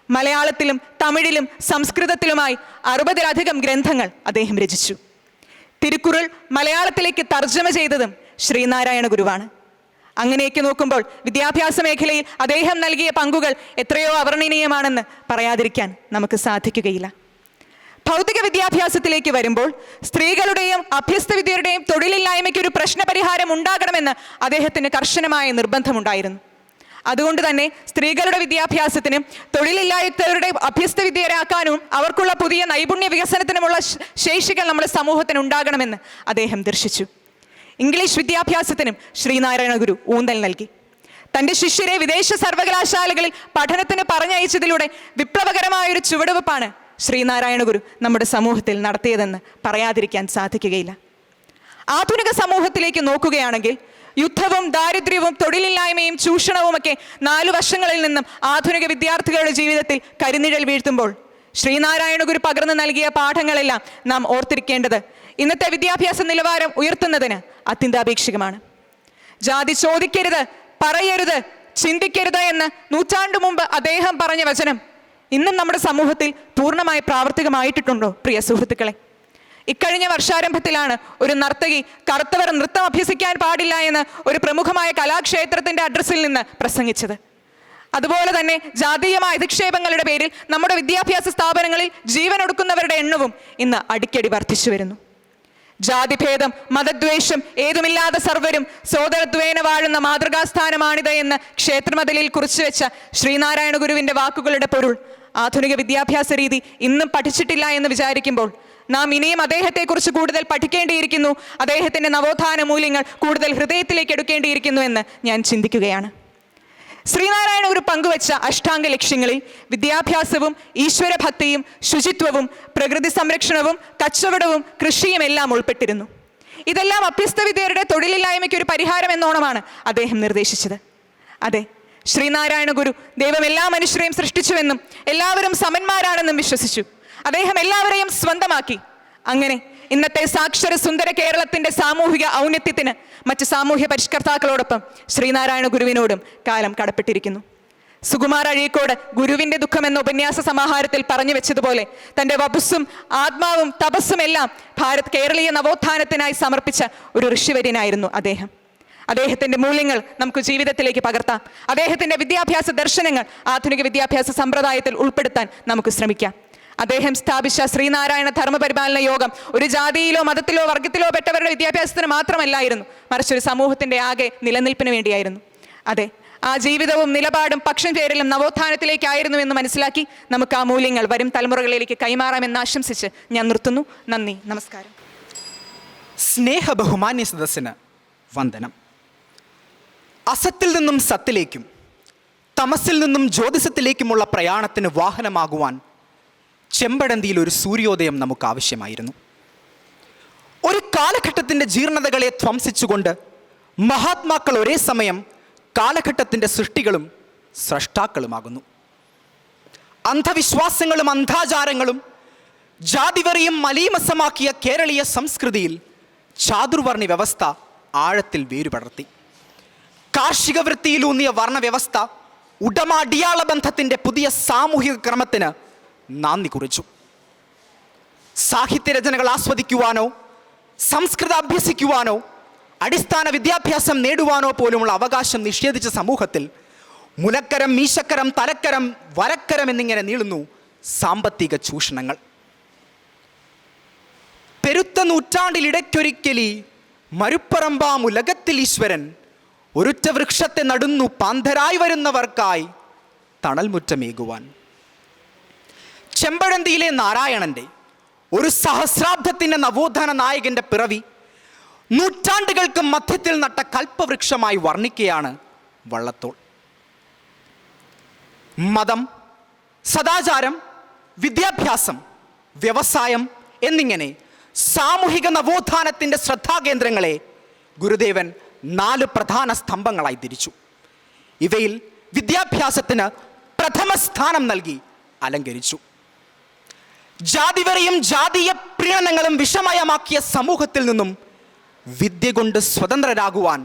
മലയാളത്തിലും തമിഴിലും സംസ്കൃതത്തിലുമായി 60-ലധികം ഗ്രന്ഥങ്ങൾ അദ്ദേഹം രചിച്ചു. തിരുക്കുറൾ മലയാളത്തിലേക്ക് തർജ്ജമ ചെയ്തതും ശ്രീനാരായണ ഗുരുവാണ്. അങ്ങനെയൊക്കെ നോക്കുമ്പോൾ വിദ്യാഭ്യാസ മേഖലയിൽ അദ്ദേഹം നൽകിയ പങ്കുകൾ എത്രയോ അവർണ്ണനീയമാണെന്ന് പറയാതിരിക്കാൻ നമുക്ക് സാധിക്കുകയില്ല. ഭൗതിക വിദ്യാഭ്യാസത്തിലേക്ക് വരുമ്പോൾ സ്ത്രീകളുടെയും അഭ്യസ്ത വിദ്യരുടെയും തൊഴിലില്ലായ്മയ്ക്ക് ഒരു പ്രശ്നപരിഹാരം ഉണ്ടാകണമെന്ന് അദ്ദേഹത്തിന് കർശനമായ നിർബന്ധമുണ്ടായിരുന്നു. അതുകൊണ്ട് തന്നെ സ്ത്രീകളുടെ വിദ്യാഭ്യാസത്തിനും തൊഴിലില്ലാത്തവരുടെ അഭ്യസ്ത വിദ്യരാക്കാനും അവർക്കുള്ള പുതിയ നൈപുണ്യ വികസനത്തിനുമുള്ള ശേഷികൾ നമ്മുടെ സമൂഹത്തിന് ഉണ്ടാകണമെന്ന് അദ്ദേഹം ദർശിച്ചു. ഇംഗ്ലീഷ് വിദ്യാഭ്യാസത്തിനും ശ്രീനാരായണ ഗുരു ഊന്നൽ നൽകി. തൻ്റെ ശിഷ്യരെ വിദേശ സർവകലാശാലകളിൽ പഠനത്തിന് പറഞ്ഞയച്ചതിലൂടെ വിപ്ലവകരമായൊരു ചുവടുവെപ്പാണ് ശ്രീനാരായണ ഗുരു നമ്മുടെ സമൂഹത്തിൽ നടത്തിയതെന്ന് പറയാതിരിക്കാൻ സാധിക്കുകയില്ല. ആധുനിക സമൂഹത്തിലേക്ക് നോക്കുകയാണെങ്കിൽ യുദ്ധവും ദാരിദ്ര്യവും തൊഴിലില്ലായ്മയും ചൂഷണവുമൊക്കെ 4 വശങ്ങളിൽ നിന്നും ആധുനിക വിദ്യാർത്ഥികളുടെ ജീവിതത്തിൽ കരിനിഴൽ വീഴ്ത്തുമ്പോൾ ശ്രീനാരായണ ഗുരു പകർന്നു നൽകിയ പാഠങ്ങളെല്ലാം നാം ഓർത്തിരിക്കേണ്ടത് ഇന്നത്തെ വിദ്യാഭ്യാസ നിലവാരം ഉയർത്തുന്നതിന് അത്യന്താപേക്ഷികമാണ്. ജാതി ചോദിക്കരുത്, പറയരുത്, ചിന്തിക്കരുത് എന്ന് നൂറ്റാണ്ടു മുമ്പ് അദ്ദേഹം പറഞ്ഞ വചനം ഇന്നും നമ്മുടെ സമൂഹത്തിൽ പൂർണ്ണമായി പ്രാവർത്തികമായിട്ടുണ്ടോ പ്രിയ സുഹൃത്തുക്കളെ? ഇക്കഴിഞ്ഞ വർഷാരംഭത്തിലാണ് ഒരു നർത്തകി കറുത്തവർ നൃത്തം അഭ്യസിക്കാൻ പാടില്ല എന്ന് ഒരു പ്രമുഖമായ കലാക്ഷേത്രത്തിൻ്റെ അഡ്രസ്സിൽ നിന്ന് പ്രസംഗിച്ചത്. അതുപോലെ തന്നെ ജാതീയമായ അധിക്ഷേപങ്ങളുടെ പേരിൽ നമ്മുടെ വിദ്യാഭ്യാസ സ്ഥാപനങ്ങളിൽ ജീവനൊടുക്കുന്നവരുടെ എണ്ണവും ഇന്ന് അടിക്കടി വർദ്ധിച്ചു വരുന്നു. ജാതിഭേദം, മതദ്വേഷം ഏതുമില്ലാതെ സർവരും സോദരദ്വേന വാഴുന്ന മാതൃകാസ്ഥാനമാണിത് എന്ന് ക്ഷേത്രമതിലിൽ കുറിച്ചുവെച്ച ശ്രീനാരായണ ഗുരുവിൻ്റെ വാക്കുകളുടെ പൊരുൾ ആധുനിക വിദ്യാഭ്യാസ രീതി ഇന്നും പഠിച്ചിട്ടില്ല എന്ന് വിചാരിക്കുമ്പോൾ നാം ഇനിയും അദ്ദേഹത്തെക്കുറിച്ച് കൂടുതൽ പഠിക്കേണ്ടിയിരിക്കുന്നു, അദ്ദേഹത്തിൻ്റെ നവോത്ഥാന മൂല്യങ്ങൾ കൂടുതൽ ഹൃദയത്തിലേക്ക് എടുക്കേണ്ടിയിരിക്കുന്നു എന്ന് ഞാൻ ചിന്തിക്കുകയാണ്. ശ്രീനാരായണ ഗുരു പങ്കുവച്ച അഷ്ടാംഗ ലക്ഷ്യങ്ങളിൽ വിദ്യാഭ്യാസവും ഈശ്വരഭക്തിയും ശുചിത്വവും പ്രകൃതി സംരക്ഷണവും കച്ചവടവും കൃഷിയും എല്ലാം ഉൾപ്പെട്ടിരുന്നു. ഇതെല്ലാം അഭ്യസ്ത വിദ്യരുടെ തൊഴിലില്ലായ്മയ്ക്ക് ഒരു പരിഹാരം എന്നോണമാണ് അദ്ദേഹം നിർദ്ദേശിച്ചത്. അതെ, ശ്രീനാരായണ ഗുരു ദൈവം എല്ലാ മനുഷ്യരെയും സൃഷ്ടിച്ചുവെന്നും എല്ലാവരും സമന്മാരാണെന്നും വിശ്വസിച്ചു. അദ്ദേഹം എല്ലാവരെയും സ്വന്തമാക്കി. അങ്ങനെ ഇന്നത്തെ സാക്ഷര സുന്ദര കേരളത്തിൻ്റെ സാമൂഹിക ഔന്നത്യത്തിന് മറ്റ് സാമൂഹ്യ പരിഷ്കർത്താക്കളോടൊപ്പം ശ്രീനാരായണ ഗുരുവിനോടും കാലം കടപ്പെട്ടിരിക്കുന്നു. സുകുമാർ അഴീക്കോട് ഗുരുവിന്റെ ദുഃഖം എന്ന ഉപന്യാസ സമാഹാരത്തിൽ പറഞ്ഞു വെച്ചതുപോലെ തൻ്റെ വപസ്സും ആത്മാവും തപസ്സും എല്ലാം കേരളീയ നവോത്ഥാനത്തിനായി സമർപ്പിച്ച ഒരു ഋഷിവര്യനായിരുന്നു അദ്ദേഹം. അദ്ദേഹത്തിൻ്റെ മൂല്യങ്ങൾ നമുക്ക് ജീവിതത്തിലേക്ക് പകർത്താം. അദ്ദേഹത്തിൻ്റെ വിദ്യാഭ്യാസ ദർശനങ്ങൾ ആധുനിക വിദ്യാഭ്യാസ സമ്പ്രദായത്തിൽ ഉൾപ്പെടുത്താൻ നമുക്ക് ശ്രമിക്കാം. അദ്ദേഹം സ്ഥാപിച്ച ശ്രീനാരായണ ധർമ്മപരിപാലന യോഗം ഒരു ജാതിയിലോ മതത്തിലോ വർഗത്തിലോ പെട്ടവരുടെ വിദ്യാഭ്യാസത്തിന് മാത്രമല്ലായിരുന്നു, മറിച്ച് ഒരു സമൂഹത്തിൻ്റെ ആകെ നിലനിൽപ്പിന് വേണ്ടിയായിരുന്നു. അതെ, ആ ജീവിതവും നിലപാടും പക്ഷം ചേരലും നവോത്ഥാനത്തിലേക്കായിരുന്നു എന്ന് മനസ്സിലാക്കി നമുക്ക് ആ മൂല്യങ്ങൾ വരും തലമുറകളിലേക്ക് കൈമാറാമെന്ന് ആശംസിച്ച് ഞാൻ നിർത്തുന്നു. നന്ദി, നമസ്കാരം. സ്നേഹ ബഹുമാന്യ സദസ്സിന് വന്ദനം. അസത്തിൽ നിന്നും സത്തിലേക്കും തമസിൽ നിന്നും ജ്യോതിസത്തിലേക്കുമുള്ള പ്രയാണത്തിന് വാഹനമാകുവാൻ ചെമ്പടന്തിയിൽ ഒരു സൂര്യോദയം നമുക്ക് ആവശ്യമായിരുന്നു. ഒരു കാലഘട്ടത്തിൻ്റെ ജീർണതകളെ ധ്വംസിച്ചുകൊണ്ട് മഹാത്മാക്കൾ ഒരേ സമയം കാലഘട്ടത്തിൻ്റെ സൃഷ്ടികളും സ്രഷ്ടാക്കളുമാകുന്നു. അന്ധവിശ്വാസങ്ങളും അന്ധാചാരങ്ങളും ജാതിവെറിയും മലീമസമാക്കിയ കേരളീയ സംസ്കൃതിയിൽ ചാതുർവർണ്ണ വ്യവസ്ഥ ആഴത്തിൽ വേരുപടർത്തി. കാർഷിക വൃത്തിയിലൂന്നിയ വർണ്ണവ്യവസ്ഥ ഉടമ അടിയാള ബന്ധത്തിൻ്റെ പുതിയ സാമൂഹിക ക്രമത്തിന് നാന്ദി കുറിച്ചു. സാഹിത്യരചനകൾ ആസ്വദിക്കുവാനോ സംസ്കൃതം അഭ്യസിക്കുവാനോ അടിസ്ഥാന വിദ്യാഭ്യാസം നേടുവാനോ പോലുമുള്ള അവകാശം നിഷേധിച്ച സമൂഹത്തിൽ മുലക്കരം, മീശക്കരം, തലക്കരം, വരക്കരം എന്നിങ്ങനെ നീളുന്നു സാമ്പത്തിക ചൂഷണങ്ങൾ. പെരുത്ത നൂറ്റാണ്ടിലിടയ്ക്കൊരിക്കലി മരുപ്പറമ്പാം ഉലകത്തിൽ ഈശ്വരൻ ഒരുറ്റ വൃക്ഷത്തെ നടുന്നു പാന്തരായി വരുന്നവർക്കായി തണൽമുറ്റമേകുവാൻ. ചെമ്പഴന്തിയിലെ നാരായണന്റെ ഒരു സഹസ്രാബ്ദത്തിൻ്റെ നവോത്ഥാന നായകന്റെ പിറവി നൂറ്റാണ്ടുകൾക്ക് മധ്യത്തിൽ നട്ട കൽപ്പവൃക്ഷമായി വർണ്ണിക്കുകയാണ് വള്ളത്തോൾ. മതം, സദാചാരം, വിദ്യാഭ്യാസം, വ്യവസായം എന്നിങ്ങനെ സാമൂഹിക നവോത്ഥാനത്തിൻ്റെ ശ്രദ്ധാകേന്ദ്രങ്ങളെ ഗുരുദേവൻ 4 പ്രധാന സ്തംഭങ്ങളായി തിരിച്ചു. ഇവയിൽ വിദ്യാഭ്യാസത്തിന് പ്രഥമ സ്ഥാനം നൽകി അലങ്കരിച്ചു. ജാതിവെറിയും ജാതീയ പ്രീണനങ്ങളും വിഷമയമാക്കിയ സമൂഹത്തിൽ നിന്നും വിദ്യ കൊണ്ട് സ്വതന്ത്രരാകുവാൻ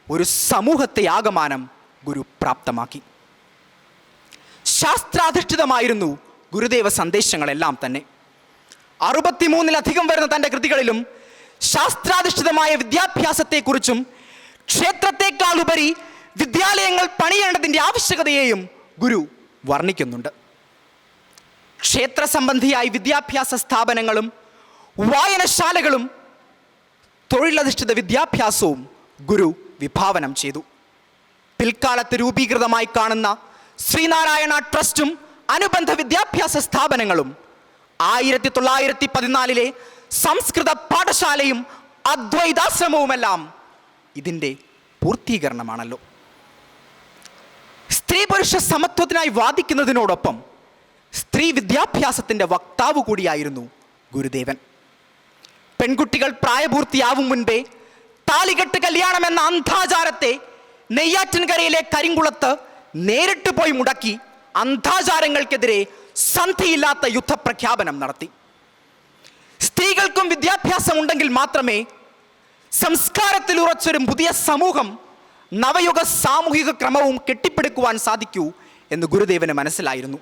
ഒരു സമൂഹത്തെ ആകമാനം ഗുരു പ്രാപ്തമാക്കി. ശാസ്ത്രാധിഷ്ഠിതമായിരുന്നു ഗുരുദേവ സന്ദേശങ്ങളെല്ലാം തന്നെ. 63-ലധികം വരുന്ന തൻ്റെ കൃതികളിലും ശാസ്ത്രാധിഷ്ഠിതമായ വിദ്യാഭ്യാസത്തെക്കുറിച്ചും ക്ഷേത്രത്തെക്കാൾ ഉപരി വിദ്യാലയങ്ങൾ പണിയേണ്ടതിൻ്റെ ആവശ്യകതയെയും ഗുരു വർണ്ണിക്കുന്നുണ്ട്. ക്ഷേത്ര സംബന്ധിയായി വിദ്യാഭ്യാസ സ്ഥാപനങ്ങളും വായനശാലകളും തൊഴിലധിഷ്ഠിത വിദ്യാഭ്യാസവും ഗുരു വിഭാവനം ചെയ്തു. പിൽക്കാലത്ത് രൂപീകൃതമായി കാണുന്ന ശ്രീനാരായണ ട്രസ്റ്റും അനുബന്ധ വിദ്യാഭ്യാസ സ്ഥാപനങ്ങളും 1914 സംസ്കൃത പാഠശാലയും അദ്വൈതാശ്രമവുമെല്ലാം ഇതിൻ്റെ പൂർത്തീകരണമാണല്ലോ. സ്ത്രീ പുരുഷ സമത്വത്തിനായി വാദിക്കുന്നതിനോടൊപ്പം സ്ത്രീ വിദ്യാഭ്യാസത്തിൻ്റെ വക്താവ് കൂടിയായിരുന്നു ഗുരുദേവൻ. പെൺകുട്ടികൾ പ്രായപൂർത്തിയാവും മുൻപേ താലികെട്ട് കല്യാണം എന്ന അന്ധാചാരത്തെ നെയ്യാറ്റിൻകരയിലെ കരിങ്കുളത്ത് നേരിട്ട് പോയി മുടക്കി അന്ധാചാരങ്ങൾക്കെതിരെ സന്ധിയില്ലാത്ത യുദ്ധപ്രഖ്യാപനം നടത്തി. സ്ത്രീകൾക്കും വിദ്യാഭ്യാസം ഉണ്ടെങ്കിൽ മാത്രമേ സംസ്കാരത്തിൽ ഉറച്ചൊരു പുതിയ സമൂഹം, നവയുഗ സാമൂഹിക ക്രമവും കെട്ടിപ്പടുക്കുവാൻ സാധിക്കൂ എന്ന് ഗുരുദേവന് മനസ്സിലായിരുന്നു.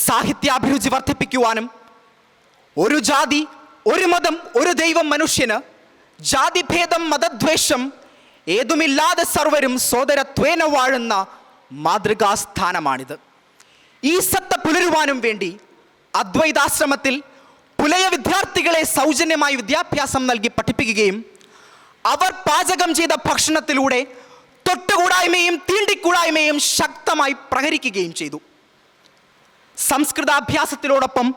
സാഹിത്യാഭിരുചി വർദ്ധിപ്പിക്കുവാനും ഒരു ജാതി, ഒരു മതം, ഒരു ദൈവം മനുഷ്യന് ജാതിഭേദം, മതദ്വേഷം ഏതുമില്ലാതെ സർവരും സോദരത്വേന വാഴുന്ന മാതൃകാസ്ഥാനമാണിത്. ഈ സത്ത പുലരുവാനും വേണ്ടി അദ്വൈതാശ്രമത്തിൽ പുലയ വിദ്യാർത്ഥികളെ സൗജന്യമായി വിദ്യാഭ്യാസം നൽകി പഠിപ്പിക്കുകയും അവർ പാചകം ചെയ്ത ഭക്ഷണത്തിലൂടെ തൊട്ടുകൂടായ്മയും തീണ്ടിക്കൂടായ്മയും ശക്തമായി പ്രഹരിക്കുകയും ചെയ്തു. സംസ്കൃതാഭ്യാസത്തിനോടൊപ്പം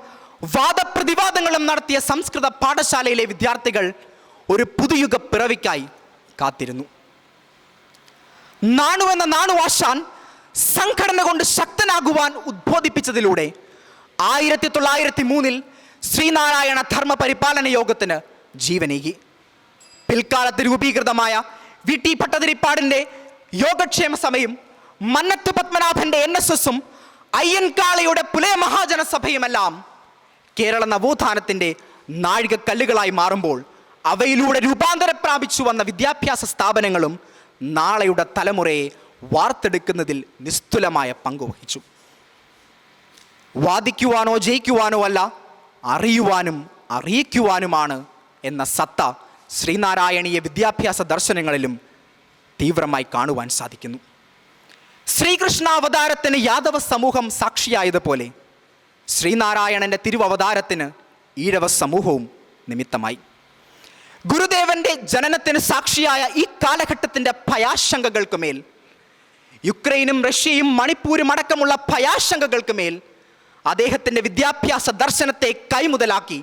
വാദപ്രതിവാദങ്ങളും നടത്തിയ സംസ്കൃത പാഠശാലയിലെ വിദ്യാർത്ഥികൾ ഒരു പുതുയുഗ പിറവിക്കായി കാത്തിരുന്നു. നാണു എന്ന നാണുവാശാൻ സംഘടന കൊണ്ട് ശക്തനാകുവാൻ ഉദ്ബോധിപ്പിച്ചതിലൂടെ 1903 ശ്രീനാരായണ ധർമ്മ പരിപാലന യോഗത്തിന് ജീവനേകി. പിൽക്കാലത്ത് രൂപീകൃതമായ VT ഭട്ടതിരിപ്പാടിൻ്റെ യോഗക്ഷേമ സഭയും മന്നത്ത് പത്മനാഭൻ്റെ NSSഉം അയ്യൻകാളയുടെ പുലയ മഹാജനസഭയുമെല്ലാം കേരള നവോത്ഥാനത്തിൻ്റെ നാഴികക്കല്ലുകളായി മാറുമ്പോൾ അവയിലൂടെ രൂപാന്തരം പ്രാപിച്ചു വന്ന വിദ്യാഭ്യാസ സ്ഥാപനങ്ങളും നാളെയുടെ തലമുറയെ വാർത്തെടുക്കുന്നതിൽ നിസ്തുലമായ പങ്കുവഹിച്ചു. വാദിക്കുവാനോ ജയിക്കുവാനോ അല്ല, അറിയുവാനും അറിയിക്കുവാനുമാണ് എന്ന സത്ത ശ്രീനാരായണീയ വിദ്യാഭ്യാസ ദർശനങ്ങളിലും തീവ്രമായി കാണുവാൻ സാധിക്കുന്നു. ശ്രീകൃഷ്ണ അവതാരത്തിന് യാദവ സമൂഹം സാക്ഷിയായതുപോലെ ശ്രീനാരായണൻ്റെ തിരുവവതാരത്തിന് ഈഴവ സമൂഹവും നിമിത്തമായി. ഗുരുദേവന്റെ ജനനത്തിന് സാക്ഷിയായ ഈ കാലഘട്ടത്തിൻ്റെ ഭയാശങ്കകൾക്ക് മേൽ, യുക്രൈനും റഷ്യയും മണിപ്പൂരും അടക്കമുള്ള ഭയാശങ്കകൾക്ക് മേൽ അദ്ദേഹത്തിൻ്റെ വിദ്യാഭ്യാസ ദർശനത്തെ കൈമുതലാക്കി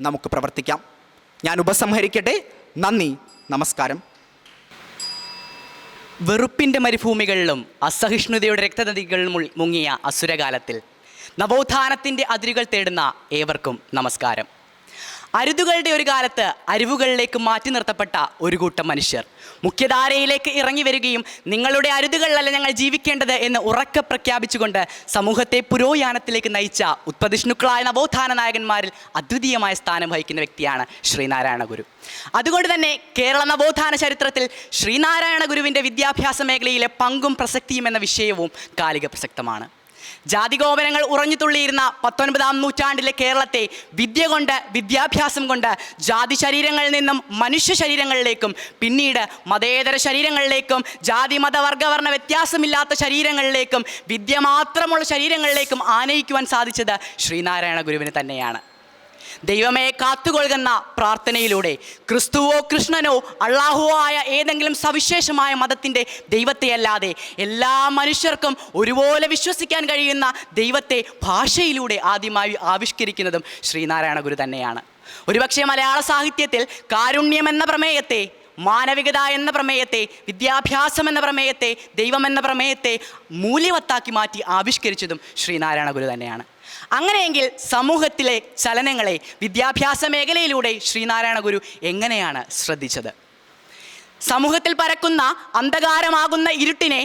നമുക്ക് പ്രവർത്തിക്കാം. ഞാൻ ഉപസംഹരിക്കട്ടെ. നന്ദി, നമസ്കാരം. വെറുപ്പിൻ്റെ മരുഭൂമികളിലും അസഹിഷ്ണുതയുടെ രക്തനദികളിലും മുങ്ങിയ അസുരകാലത്തിൽ നവോത്ഥാനത്തിൻ്റെ അതിരുകൾ തേടുന്ന ഏവർക്കും നമസ്കാരം. അരുതുകളുടെ ഒരു കാലത്ത് അരിവുകളിലേക്ക് മാറ്റി നിർത്തപ്പെട്ട ഒരു കൂട്ടം മനുഷ്യർ മുഖ്യധാരയിലേക്ക് ഇറങ്ങി വരികയും നിങ്ങളുടെ അരുതുകളിലല്ല ഞങ്ങൾ ജീവിക്കേണ്ടത് എന്ന് ഉറക്കെ പ്രഖ്യാപിച്ചുകൊണ്ട് സമൂഹത്തെ പുരോയാനത്തിലേക്ക് നയിച്ച ഉത്പതിഷ്ണുക്കളായ നവോത്ഥാന നായകന്മാരിൽ അദ്വിതീയമായ സ്ഥാനം വഹിക്കുന്ന വ്യക്തിയാണ് ശ്രീനാരായണ ഗുരു. അതുകൊണ്ട് തന്നെ കേരള നവോത്ഥാന ചരിത്രത്തിൽ ശ്രീനാരായണ ഗുരുവിൻ്റെ വിദ്യാഭ്യാസ മേഖലയിലെ പങ്കും പ്രസക്തിയും എന്ന വിഷയവും കാലിക പ്രസക്തമാണ്. ജാതികോപനങ്ങൾ ഉറഞ്ഞു തുള്ളിയിരുന്ന 19-ാം നൂറ്റാണ്ടിലെ കേരളത്തെ വിദ്യ കൊണ്ട്, വിദ്യാഭ്യാസം കൊണ്ട് ജാതി ശരീരങ്ങളിൽ നിന്നും മനുഷ്യ ശരീരങ്ങളിലേക്കും പിന്നീട് മതേതര ശരീരങ്ങളിലേക്കും ജാതി മതവർഗവർണ്ണ വ്യത്യാസമില്ലാത്ത ശരീരങ്ങളിലേക്കും വിദ്യ മാത്രമുള്ള ശരീരങ്ങളിലേക്കും ആനയിക്കുവാൻ സാധിച്ചത് ശ്രീനാരായണ ഗുരുവിന് തന്നെയാണ്. ദൈവമേ കാത്തുകൊള്ളുന്ന പ്രാർത്ഥനയിലൂടെ ക്രിസ്തുവോ കൃഷ്ണനോ അള്ളാഹുവോ ആയ ഏതെങ്കിലും സവിശേഷമായ മതത്തിൻ്റെ ദൈവത്തെയല്ലാതെ എല്ലാ മനുഷ്യർക്കും ഒരുപോലെ വിശ്വസിക്കാൻ കഴിയുന്ന ദൈവത്തെ ഭാഷയിലൂടെ ആദ്യമായി ആവിഷ്കരിക്കുന്നതും ശ്രീനാരായണ ഗുരു തന്നെയാണ്. ഒരുപക്ഷെ മലയാള സാഹിത്യത്തിൽ കാരുണ്യം എന്ന പ്രമേയത്തെ, മാനവികത എന്ന പ്രമേയത്തെ, വിദ്യാഭ്യാസം എന്ന പ്രമേയത്തെ, ദൈവം എന്ന പ്രമേയത്തെ മൂല്യവത്താക്കി മാറ്റി ആവിഷ്കരിച്ചതും ശ്രീനാരായണ ഗുരു തന്നെയാണ്. അങ്ങനെയെങ്കിൽ സമൂഹത്തിലെ ചലനങ്ങളെ വിദ്യാഭ്യാസ മേഖലയിലൂടെ ശ്രീനാരായണ ഗുരു എങ്ങനെയാണ് ശ്രദ്ധിച്ചത്? സമൂഹത്തിൽ പരക്കുന്ന അന്ധകാരമാകുന്ന ഇരുട്ടിനെ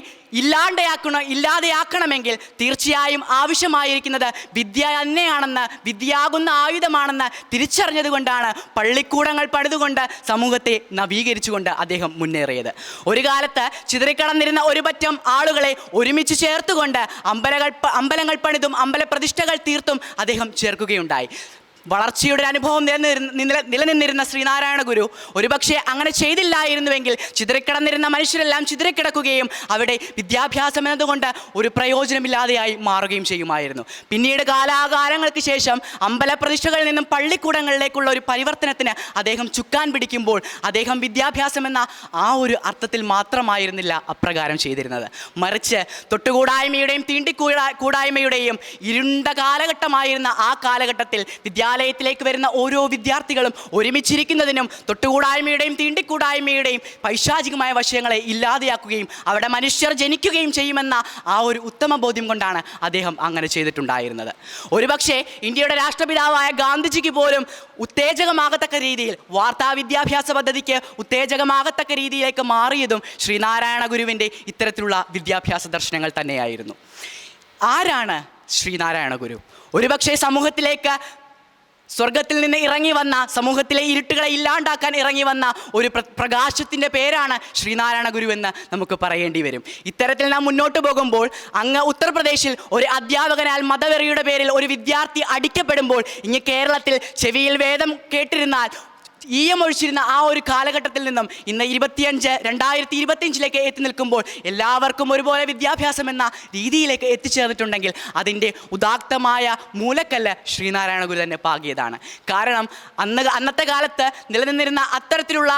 ഇല്ലാതെയാക്കണമെങ്കിൽ തീർച്ചയായും ആവശ്യമായിരിക്കുന്നത് വിദ്യ തന്നെയാണെന്ന്, വിദ്യയാകുന്ന ആയുധമാണെന്ന് തിരിച്ചറിഞ്ഞതുകൊണ്ടാണ് പള്ളിക്കൂടങ്ങൾ പണിതുകൊണ്ട് സമൂഹത്തെ നവീകരിച്ചുകൊണ്ട് അദ്ദേഹം മുന്നേറിയത്. ഒരു കാലത്ത് ചിതറിക്കടന്നിരുന്ന ഒരു പറ്റം ആളുകളെ ഒരുമിച്ച് ചേർത്തുകൊണ്ട് അമ്പലങ്ങൾ പണിതും അമ്പലപ്രതിഷ്ഠകൾ തീർത്തും അദ്ദേഹം ചേർക്കുകയുണ്ടായി. വളർച്ചയുടെ അനുഭവം നിലനിന്നിരുന്ന ശ്രീനാരായണ ഗുരു ഒരുപക്ഷെ അങ്ങനെ ചെയ്തില്ലായിരുന്നുവെങ്കിൽ ചിതറിക്കിടന്നിരുന്ന മനുഷ്യരെല്ലാം ചിതറിക്കിടക്കുകയും അവിടെ വിദ്യാഭ്യാസം എന്നതുകൊണ്ട് ഒരു പ്രയോജനമില്ലാതെയായി മാറുകയും ചെയ്യുമായിരുന്നു. പിന്നീട് കാലാകാലങ്ങൾക്ക് ശേഷം അമ്പലപ്രതിഷ്ഠകളിൽ നിന്നും പള്ളിക്കൂടങ്ങളിലേക്കുള്ള ഒരു പരിവർത്തനത്തിന് അദ്ദേഹം ചുക്കാൻ പിടിക്കുമ്പോൾ അദ്ദേഹം വിദ്യാഭ്യാസം എന്ന ആ ഒരു അർത്ഥത്തിൽ മാത്രമായിരുന്നില്ല അപ്രകാരം ചെയ്തിരുന്നത്. മറിച്ച് തൊട്ടുകൂടായ്മയുടെയും തീണ്ടിക്കൂടായ്മയുടെയും ഇരുണ്ട കാലഘട്ടമായിരുന്ന ആ കാലഘട്ടത്തിൽ വിദ്യാലയത്തിലേക്ക് വരുന്ന ഓരോ വിദ്യാർത്ഥികളും ഒരുമിച്ചിരിക്കുന്നതിനും തൊട്ടുകൂടായ്മയുടെയും തീണ്ടിക്കൂടായ്മയുടെയും പൈശാചികമായ വശങ്ങളെ ഇല്ലാതെയാക്കുകയും അവിടെ മനുഷ്യർ ജനിക്കുകയും ചെയ്യുമെന്ന ആ ഒരു ഉത്തമ ബോധ്യം കൊണ്ടാണ് അദ്ദേഹം അങ്ങനെ ചെയ്തിട്ടുണ്ടായിരുന്നത്. ഒരുപക്ഷെ ഇന്ത്യയുടെ രാഷ്ട്രപിതാവായ ഗാന്ധിജിക്ക് പോലും ഉത്തേജകമാകത്തക്ക രീതിയിൽ വാർത്താ വിദ്യാഭ്യാസ പദ്ധതിക്ക് ഉത്തേജകമാകത്തക്ക രീതിയിലേക്ക് മാറിയതും ശ്രീനാരായണ ഗുരുവിൻ്റെ ഇത്തരത്തിലുള്ള വിദ്യാഭ്യാസ ദർശനങ്ങൾ തന്നെയായിരുന്നു. ആരാണ് ശ്രീനാരായണ ഗുരു? ഒരുപക്ഷെ സമൂഹത്തിലേക്ക് സ്വർഗത്തിൽ നിന്ന് ഇറങ്ങി വന്ന, സമൂഹത്തിലെ ഇരുട്ടുകളെ ഇല്ലാണ്ടാക്കാൻ ഇറങ്ങി വന്ന ഒരു പ്രകാശത്തിൻ്റെ പേരാണ് ശ്രീനാരായണ ഗുരു എന്ന് നമുക്ക് പറയേണ്ടി വരും. ഇത്തരത്തിൽ നാം മുന്നോട്ട് പോകുമ്പോൾ അങ്ങ് ഉത്തർപ്രദേശിൽ ഒരു അധ്യാപകനാൽ മതവെറിയുടെ പേരിൽ ഒരു വിദ്യാർത്ഥി അടിക്കപ്പെടുമ്പോൾ ഇങ്ങ് കേരളത്തിൽ ചെവിയിൽ വേദം കേട്ടിരുന്നാൽ ഈയമൊഴിച്ചിരുന്ന ആ ഒരു കാലഘട്ടത്തിൽ നിന്നും ഇന്ന് 2025 എത്തി നിൽക്കുമ്പോൾ എല്ലാവർക്കും ഒരുപോലെ വിദ്യാഭ്യാസം എന്ന രീതിയിലേക്ക് എത്തിച്ചേർന്നിട്ടുണ്ടെങ്കിൽ അതിൻ്റെ ഉദാത്തമായ മൂലക്കല്ല് ശ്രീനാരായണ ഗുരു തന്നെ പാകിയതാണ്. കാരണം അന്നത്തെ കാലത്ത് നിലനിന്നിരുന്ന അത്തരത്തിലുള്ള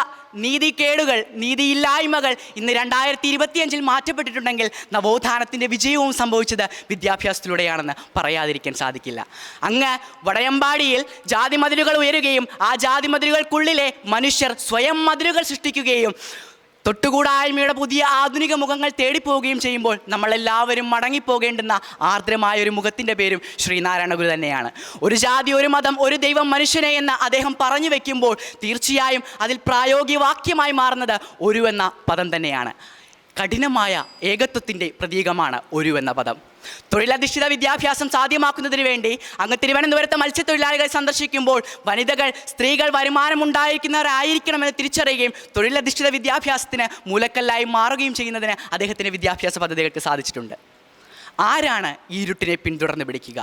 നീതികേടുകൾ, നീതിയില്ലായ്മകൾ ഇന്ന് 2025 മാറ്റപ്പെട്ടിട്ടുണ്ടെങ്കിൽ നവോത്ഥാനത്തിൻ്റെ വിജയവും സംഭവിച്ചത് വിദ്യാഭ്യാസത്തിലൂടെയാണെന്ന് പറയാതിരിക്കാൻ സാധിക്കില്ല. അങ്ങ് വടയമ്പാടിയിൽ ജാതി മതിലുകൾ ഉയരുകയും ആ ജാതി മതിലുകൾക്കുള്ളിലെ മനുഷ്യർ സ്വയം മതിലുകൾ സൃഷ്ടിക്കുകയും തൊട്ടുകൂടായ്മയുടെ പുതിയ ആധുനിക മുഖങ്ങൾ തേടിപ്പോവുകയും ചെയ്യുമ്പോൾ നമ്മളെല്ലാവരും മടങ്ങിപ്പോകേണ്ടുന്ന ആർദ്രമായ ഒരു മുഖത്തിൻ്റെ പേരും ശ്രീനാരായണ ഗുരു തന്നെയാണ്. ഒരു ജാതി, ഒരു മതം, ഒരു ദൈവം, മനുഷ്യനെ എന്ന് അദ്ദേഹം പറഞ്ഞു വയ്ക്കുമ്പോൾ തീർച്ചയായും അതിൽ പ്രായോഗിക വാക്യമായി മാറുന്നത് ഒരു എന്ന പദം തന്നെയാണ്. കഠിനമായ ഏകത്വത്തിൻ്റെ പ്രതീകമാണ് ഒരു എന്ന പദം. തൊഴിലധിഷ്ഠിത വിദ്യാഭ്യാസം സാധ്യമാക്കുന്നതിന് വേണ്ടി അങ്ങ് തിരുവനന്തപുരത്തെ മത്സ്യത്തൊഴിലാളികൾ സന്ദർശിക്കുമ്പോൾ വനിതകൾ, സ്ത്രീകൾ വരുമാനമുണ്ടായിരിക്കുന്നവരായിരിക്കണമെന്ന് തിരിച്ചറിയുകയും തൊഴിലധിഷ്ഠിത വിദ്യാഭ്യാസത്തിന് മൂലക്കല്ലായി മാറുകയും ചെയ്യുന്നതിന് അദ്ദേഹത്തിൻ്റെ വിദ്യാഭ്യാസ പദ്ധതികൾക്ക് സാധിച്ചിട്ടുണ്ട്. ആരാണ് ഈ ഇരുട്ടിനെ പിന്തുടർന്ന് പിടിക്കുക?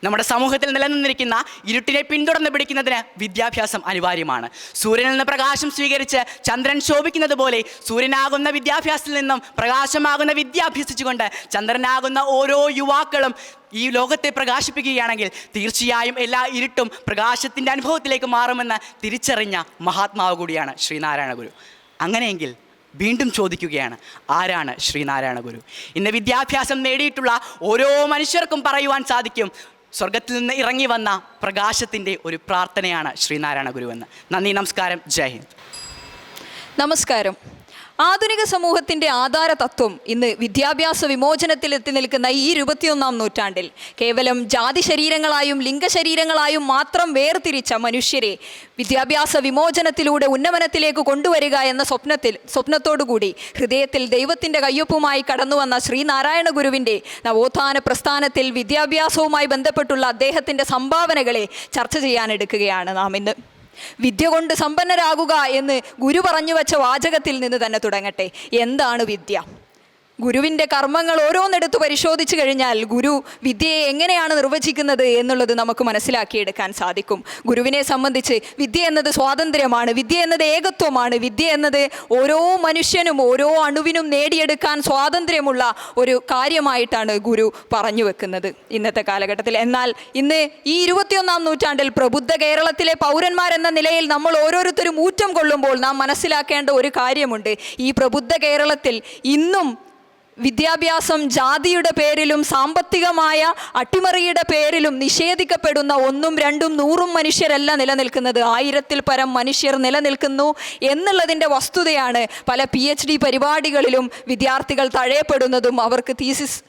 നമ്മുടെ സമൂഹത്തിൽ നിലനിന്നിരിക്കുന്ന ഇരുട്ടിനെ പിന്തുടർന്ന് പിടിക്കുന്നതിന് വിദ്യാഭ്യാസം അനിവാര്യമാണ്. സൂര്യനിൽ നിന്ന് പ്രകാശം സ്വീകരിച്ച് ചന്ദ്രൻ ശോഭിക്കുന്നത് പോലെ സൂര്യനാകുന്ന വിദ്യാഭ്യാസത്തിൽ നിന്നും പ്രകാശമാകുന്ന വിദ്യ അഭ്യസിച്ചുകൊണ്ട് ചന്ദ്രനാകുന്ന ഓരോ യുവാക്കളും ഈ ലോകത്തെ പ്രകാശിപ്പിക്കുകയാണെങ്കിൽ തീർച്ചയായും എല്ലാ ഇരുട്ടും പ്രകാശത്തിൻ്റെ അനുഭവത്തിലേക്ക് മാറുമെന്ന് തിരിച്ചറിഞ്ഞ മഹാത്മാവ് കൂടിയാണ് ശ്രീനാരായണ ഗുരു. അങ്ങനെയെങ്കിൽ വീണ്ടും ചോദിക്കുകയാണ്, ആരാണ് ശ്രീനാരായണ ഗുരു? ഇന്ന് വിദ്യാഭ്യാസം നേടിയിട്ടുള്ള ഓരോ മനുഷ്യർക്കും പറയുവാൻ സാധിക്കും, സ്വർഗത്തിൽ നിന്ന് ഇറങ്ങി വന്ന പ്രകാശത്തിൻ്റെ ഒരു പ്രാർത്ഥനയാണ് ശ്രീനാരായണ ഗുരു എന്ന്. നന്ദി, നമസ്കാരം, ജയ് ഹിന്ദ്. നമസ്കാരം. ആധുനിക സമൂഹത്തിൻ്റെ ആധാര തത്വം ഇന്ന് വിദ്യാഭ്യാസ വിമോചനത്തിൽ എത്തി നിൽക്കുന്ന ഈ 21-ാം നൂറ്റാണ്ടിൽ കേവലം ജാതി ശരീരങ്ങളായും ലിംഗശരീരങ്ങളായും മാത്രം വേർതിരിച്ച മനുഷ്യരെ വിദ്യാഭ്യാസ വിമോചനത്തിലൂടെ ഉന്നമനത്തിലേക്ക് കൊണ്ടുവരിക എന്ന സ്വപ്നത്തോടുകൂടി ഹൃദയത്തിൽ ദൈവത്തിൻ്റെ കയ്യൊപ്പുമായി കടന്നുവന്ന ശ്രീനാരായണ ഗുരുവിൻ്റെ നവോത്ഥാന പ്രസ്ഥാനത്തിൽ വിദ്യാഭ്യാസവുമായി ബന്ധപ്പെട്ടുള്ള അദ്ദേഹത്തിൻ്റെ സംഭാവനകളെ ചർച്ച ചെയ്യാനെടുക്കുകയാണ് നാം ഇന്ന്. വിദ്യ കൊണ്ട് സമ്പന്നരാകുക എന്ന് ഗുരു പറഞ്ഞു വച്ച വാചകത്തിൽ നിന്ന് തന്നെ തുടങ്ങട്ടെ. എന്താണ് വിദ്യ? ഗുരുവിൻ്റെ കർമ്മങ്ങൾ ഓരോന്നെടുത്ത് പരിശോധിച്ചു കഴിഞ്ഞാൽ ഗുരു വിദ്യയെ എങ്ങനെയാണ് നിർവചിക്കുന്നത് എന്നുള്ളത് നമുക്ക് മനസ്സിലാക്കിയെടുക്കാൻ സാധിക്കും. ഗുരുവിനെ സംബന്ധിച്ച് വിദ്യ എന്നത് സ്വാതന്ത്ര്യമാണ്, വിദ്യ എന്നത് ഏകത്വമാണ്, വിദ്യ എന്നത് ഓരോ മനുഷ്യനും ഓരോ അണുവിനും നേടിയെടുക്കാൻ സ്വാതന്ത്ര്യമുള്ള ഒരു കാര്യമായിട്ടാണ് ഗുരു പറഞ്ഞു വെക്കുന്നത് ഇന്നത്തെ കാലഘട്ടത്തിൽ. എന്നാൽ ഇന്ന് ഈ 21-ാം നൂറ്റാണ്ടിൽ പ്രബുദ്ധ കേരളത്തിലെ പൗരന്മാരെന്ന നിലയിൽ നമ്മൾ ഓരോരുത്തരും ഊറ്റം കൊള്ളുമ്പോൾ നാം മനസ്സിലാക്കേണ്ട ഒരു കാര്യമുണ്ട്. ഈ പ്രബുദ്ധ കേരളത്തിൽ ഇന്നും വിദ്യാഭ്യാസം ജാതിയുടെ പേരിലും സാമ്പത്തികമായ അട്ടിമറിയുടെ പേരിലും നിഷേധിക്കപ്പെടുന്ന 1ഉം 2ഉം 100ഉം മനുഷ്യരല്ല നിലനിൽക്കുന്നത്, 1000-ൽ പരം മനുഷ്യർ നിലനിൽക്കുന്നു എന്നുള്ളതിൻ്റെ വസ്തുതയാണ് പല PhD പരിപാടികളിലും വിദ്യാർത്ഥികൾ തഴയപ്പെടുന്നതും അവർക്ക് തീസിസ്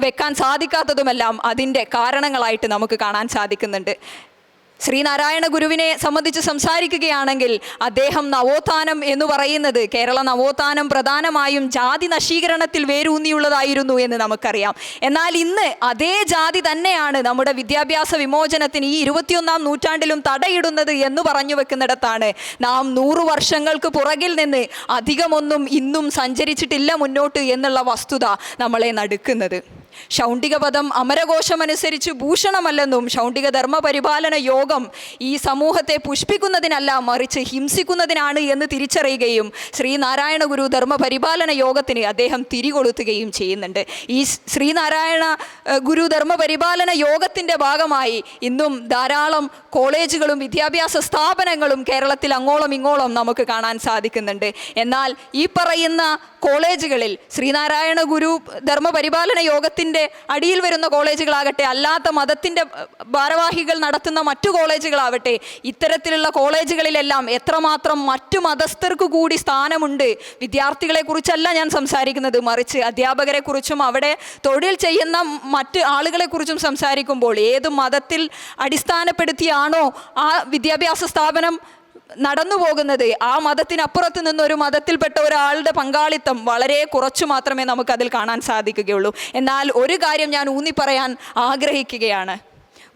വെക്കാൻ സാധിക്കാത്തതുമെല്ലാം അതിൻ്റെ കാരണങ്ങളായിട്ട് നമുക്ക് കാണാൻ സാധിക്കുന്നുണ്ട്. ശ്രീനാരായണ ഗുരുവിനെ സംബന്ധിച്ച് സംസാരിക്കുകയാണെങ്കിൽ അദ്ദേഹം നവോത്ഥാനം എന്ന് പറയുന്നത്, കേരള നവോത്ഥാനം പ്രധാനമായും ജാതി നശീകരണത്തിൽ വേരൂന്നിയുള്ളതായിരുന്നു എന്ന് നമുക്കറിയാം. എന്നാൽ ഇന്ന് അതേ ജാതി തന്നെയാണ് നമ്മുടെ വിദ്യാഭ്യാസ വിമോചനത്തിന് ഈ 21-ാം നൂറ്റാണ്ടിലും തടയിടുന്നത് എന്ന് പറഞ്ഞു വെക്കുന്നിടത്താണ് നാം 100 വർഷങ്ങൾക്ക് പുറകിൽ നിന്ന് അധികമൊന്നും ഇന്നും സഞ്ചരിച്ചിട്ടില്ല മുന്നോട്ട് എന്നുള്ള വസ്തുത നമ്മളെ നടുക്കുന്നത്. ശൗണ്ഡിക പദം അമരകോശമനുസരിച്ച് ഭൂഷണമല്ലെന്നും ശൗണ്ഡിക ധർമ്മ പരിപാലന യോഗം ഈ സമൂഹത്തെ പുഷ്പിക്കുന്നതിനല്ല മറിച്ച് ഹിംസിക്കുന്നതിനാണ് എന്ന് തിരിച്ചറിയുകയും ശ്രീനാരായണ ഗുരു ധർമ്മ പരിപാലന യോഗത്തിന് അദ്ദേഹം തിരികൊളുത്തുകയും ചെയ്യുന്നുണ്ട്. ഈ ശ്രീനാരായണ ഗുരു ധർമ്മ പരിപാലന യോഗത്തിൻ്റെ ഭാഗമായി ഇന്നും ധാരാളം കോളേജുകളും വിദ്യാഭ്യാസ സ്ഥാപനങ്ങളും കേരളത്തിൽ അങ്ങോളം ഇങ്ങോളം നമുക്ക് കാണാൻ സാധിക്കുന്നുണ്ട്. എന്നാൽ ഈ പറയുന്ന കോളേജുകളിൽ ശ്രീനാരായണ ഗുരു ധർമ്മ പരിപാലന യോഗത്തിൻ്റെ അടിയിൽ വരുന്ന കോളേജുകളാകട്ടെ, അല്ലാത്ത മതത്തിൻ്റെ ഭാരവാഹികൾ നടത്തുന്ന മറ്റു കോളേജുകളാവട്ടെ, ഇത്തരത്തിലുള്ള കോളേജുകളിലെല്ലാം എത്രമാത്രം മറ്റു മതസ്ഥർക്ക് കൂടി സ്ഥാനമുണ്ട്. വിദ്യാർത്ഥികളെ കുറിച്ചല്ല ഞാൻ സംസാരിക്കുന്നത്, മറിച്ച് അധ്യാപകരെ കുറിച്ചും അവിടെ തൊഴിൽ ചെയ്യുന്ന മറ്റ് ആളുകളെ കുറിച്ചും സംസാരിക്കുമ്പോൾ ഏത് മതത്തിൽ അടിസ്ഥാനപ്പെടുത്തിയാണോ ആ വിദ്യാഭ്യാസ സ്ഥാപനം നടന്നു പോകുന്നത്, ആ മതത്തിനപ്പുറത്ത് നിന്നൊരു മതത്തിൽപ്പെട്ട ഒരാളുടെ പങ്കാളിത്തം വളരെ കുറച്ചു മാത്രമേ നമുക്കതിൽ കാണാൻ സാധിക്കുകയുള്ളൂ. എന്നാൽ ഒരു കാര്യം ഞാൻ ഊന്നി പറയാൻ ആഗ്രഹിക്കുകയാണ്.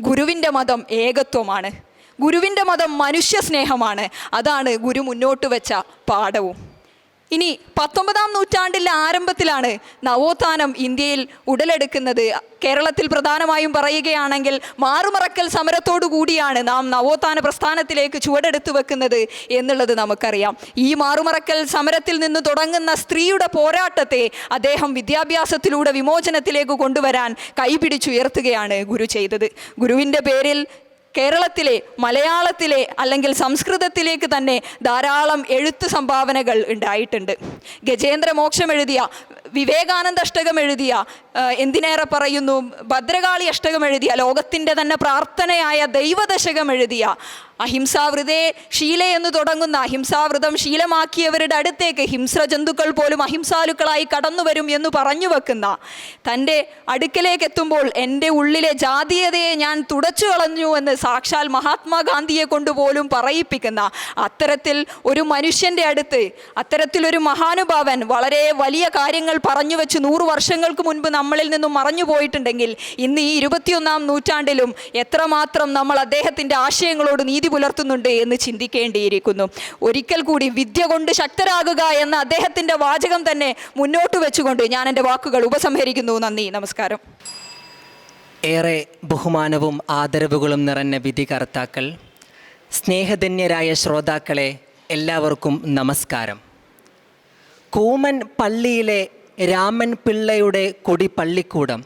ഗുരുവിൻ്റെ മതം ഏകത്വമാണ്, ഗുരുവിൻ്റെ മതം മനുഷ്യ സ്നേഹമാണ്. അതാണ് ഗുരു മുന്നോട്ട് വെച്ച പാഠവും. ഇനി 19-ാം നൂറ്റാണ്ടിലെ ആരംഭത്തിലാണ് നവോത്ഥാനം ഇന്ത്യയിൽ ഉടലെടുക്കുന്നത്. കേരളത്തിൽ പ്രധാനമായും പറയുകയാണെങ്കിൽ മാറുമറക്കൽ സമരത്തോടു കൂടിയാണ് നാം നവോത്ഥാന പ്രസ്ഥാനത്തിലേക്ക് ചുവടെടുത്ത് വെക്കുന്നത് എന്നുള്ളത് നമുക്കറിയാം. ഈ മാറുമറക്കൽ സമരത്തിൽ നിന്ന് തുടങ്ങുന്ന സ്ത്രീയുടെ പോരാട്ടത്തെ അദ്ദേഹം വിദ്യാഭ്യാസത്തിലൂടെ വിമോചനത്തിലേക്ക് കൊണ്ടുവരാൻ കൈപിടിച്ചുയർത്തുകയാണ് ഗുരു ചെയ്തത്. ഗുരുവിൻ്റെ പേരിൽ കേരളത്തിലെ മലയാളത്തിലെ അല്ലെങ്കിൽ സംസ്കൃതത്തിലേക്ക് തന്നെ ധാരാളം എഴുത്ത് സംഭാവനകൾ ഉണ്ടായിട്ടുണ്ട്. ഗജേന്ദ്രമോക്ഷം എഴുതിയ, വിവേകാനന്ദ അഷ്ടകം എഴുതിയ, എന്തിനേറെ പറയുന്നു ഭദ്രകാളി അഷ്ടകം എഴുതിയ, ലോകത്തിൻ്റെ തന്നെ പ്രാർത്ഥനയായ ദൈവദശകം എഴുതിയ അഹിംസാവൃതേ ശീല എന്ന് തുടങ്ങുന്ന അഹിംസാവൃതം ശീലമാക്കിയവരുടെ അടുത്തേക്ക് ഹിംസ്ര ജന്തുക്കൾ പോലും അഹിംസാലുക്കളായി കടന്നു വരും എന്ന് പറഞ്ഞു വെക്കുന്ന തൻ്റെ അടുക്കലേക്ക് എത്തുമ്പോൾ എൻ്റെ ഉള്ളിലെ ജാതീയതയെ ഞാൻ തുടച്ചു കളഞ്ഞു എന്ന് സാക്ഷാൽ മഹാത്മാഗാന്ധിയെ കൊണ്ടുപോലും പറയിപ്പിക്കുന്ന അത്തരത്തിൽ ഒരു മനുഷ്യൻ്റെ അടുത്ത് അത്തരത്തിലൊരു മഹാനുഭാവൻ വളരെ വലിയ കാര്യങ്ങൾ പറഞ്ഞു വെച്ച് 100 വർഷങ്ങൾക്ക് മുൻപ് നമ്മളിൽ നിന്നും മറഞ്ഞു പോയിട്ടുണ്ടെങ്കിൽ ഇന്ന് ഈ 21-ാം നൂറ്റാണ്ടിലും എത്രമാത്രം നമ്മൾ അദ്ദേഹത്തിൻ്റെ ആശയങ്ങളോട് നീതി പുലർത്തുന്നുണ്ട് എന്ന് ചിന്തിക്കേണ്ടിയിരിക്കുന്നു. ഒരിക്കൽ കൂടി വിദ്യ കൊണ്ട് ശക്തരാകുക എന്ന അദ്ദേഹത്തിൻ്റെ വാചകം തന്നെ മുന്നോട്ട് വെച്ചുകൊണ്ട് ഞാൻ എൻ്റെ വാക്കുകൾ ഉപസംഹരിക്കുന്നു. നന്ദി, നമസ്കാരം. ഏറെ ബഹുമാനവും ആദരവുകളും നിറഞ്ഞ വിധികർത്താക്കൾ, സ്നേഹധന്യരായ ശ്രോതാക്കളെ, എല്ലാവർക്കും നമസ്കാരം. കൂമൻ പള്ളിയിലെ രാമൻ പിള്ളയുടെ കൊടി പള്ളിക്കൂടം,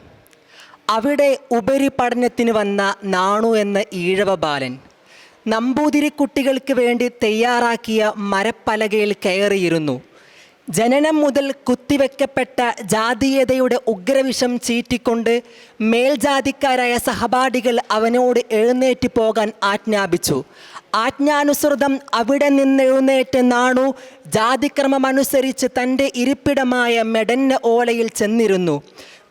അവിടെ ഉപരിപഠനത്തിന് വന്ന നാണു എന്ന ഈഴവ ബാലൻ നമ്പൂതിരി കുട്ടികൾക്ക് വേണ്ടി തയ്യാറാക്കിയ മരപ്പലകയിൽ കയറിയിരുന്നു. ജനനം മുതൽ കുത്തിവെക്കപ്പെട്ട ജാതീയതയുടെ ഉഗ്രവിഷം ചീറ്റിക്കൊണ്ട് മേൽജാതിക്കാരായ സഹപാഠികൾ അവനോട് എഴുന്നേറ്റ് പോകാൻ ആജ്ഞാപിച്ചു. ആജ്ഞാനുസൃതം അവിടെ നിന്ന് എഴുന്നേറ്റ് നാണു ജാതിക്രമമനുസരിച്ച് തൻ്റെ ഇരിപ്പിടമായ മെടന്ന ഓലയിൽ ചെന്നിരുന്നു.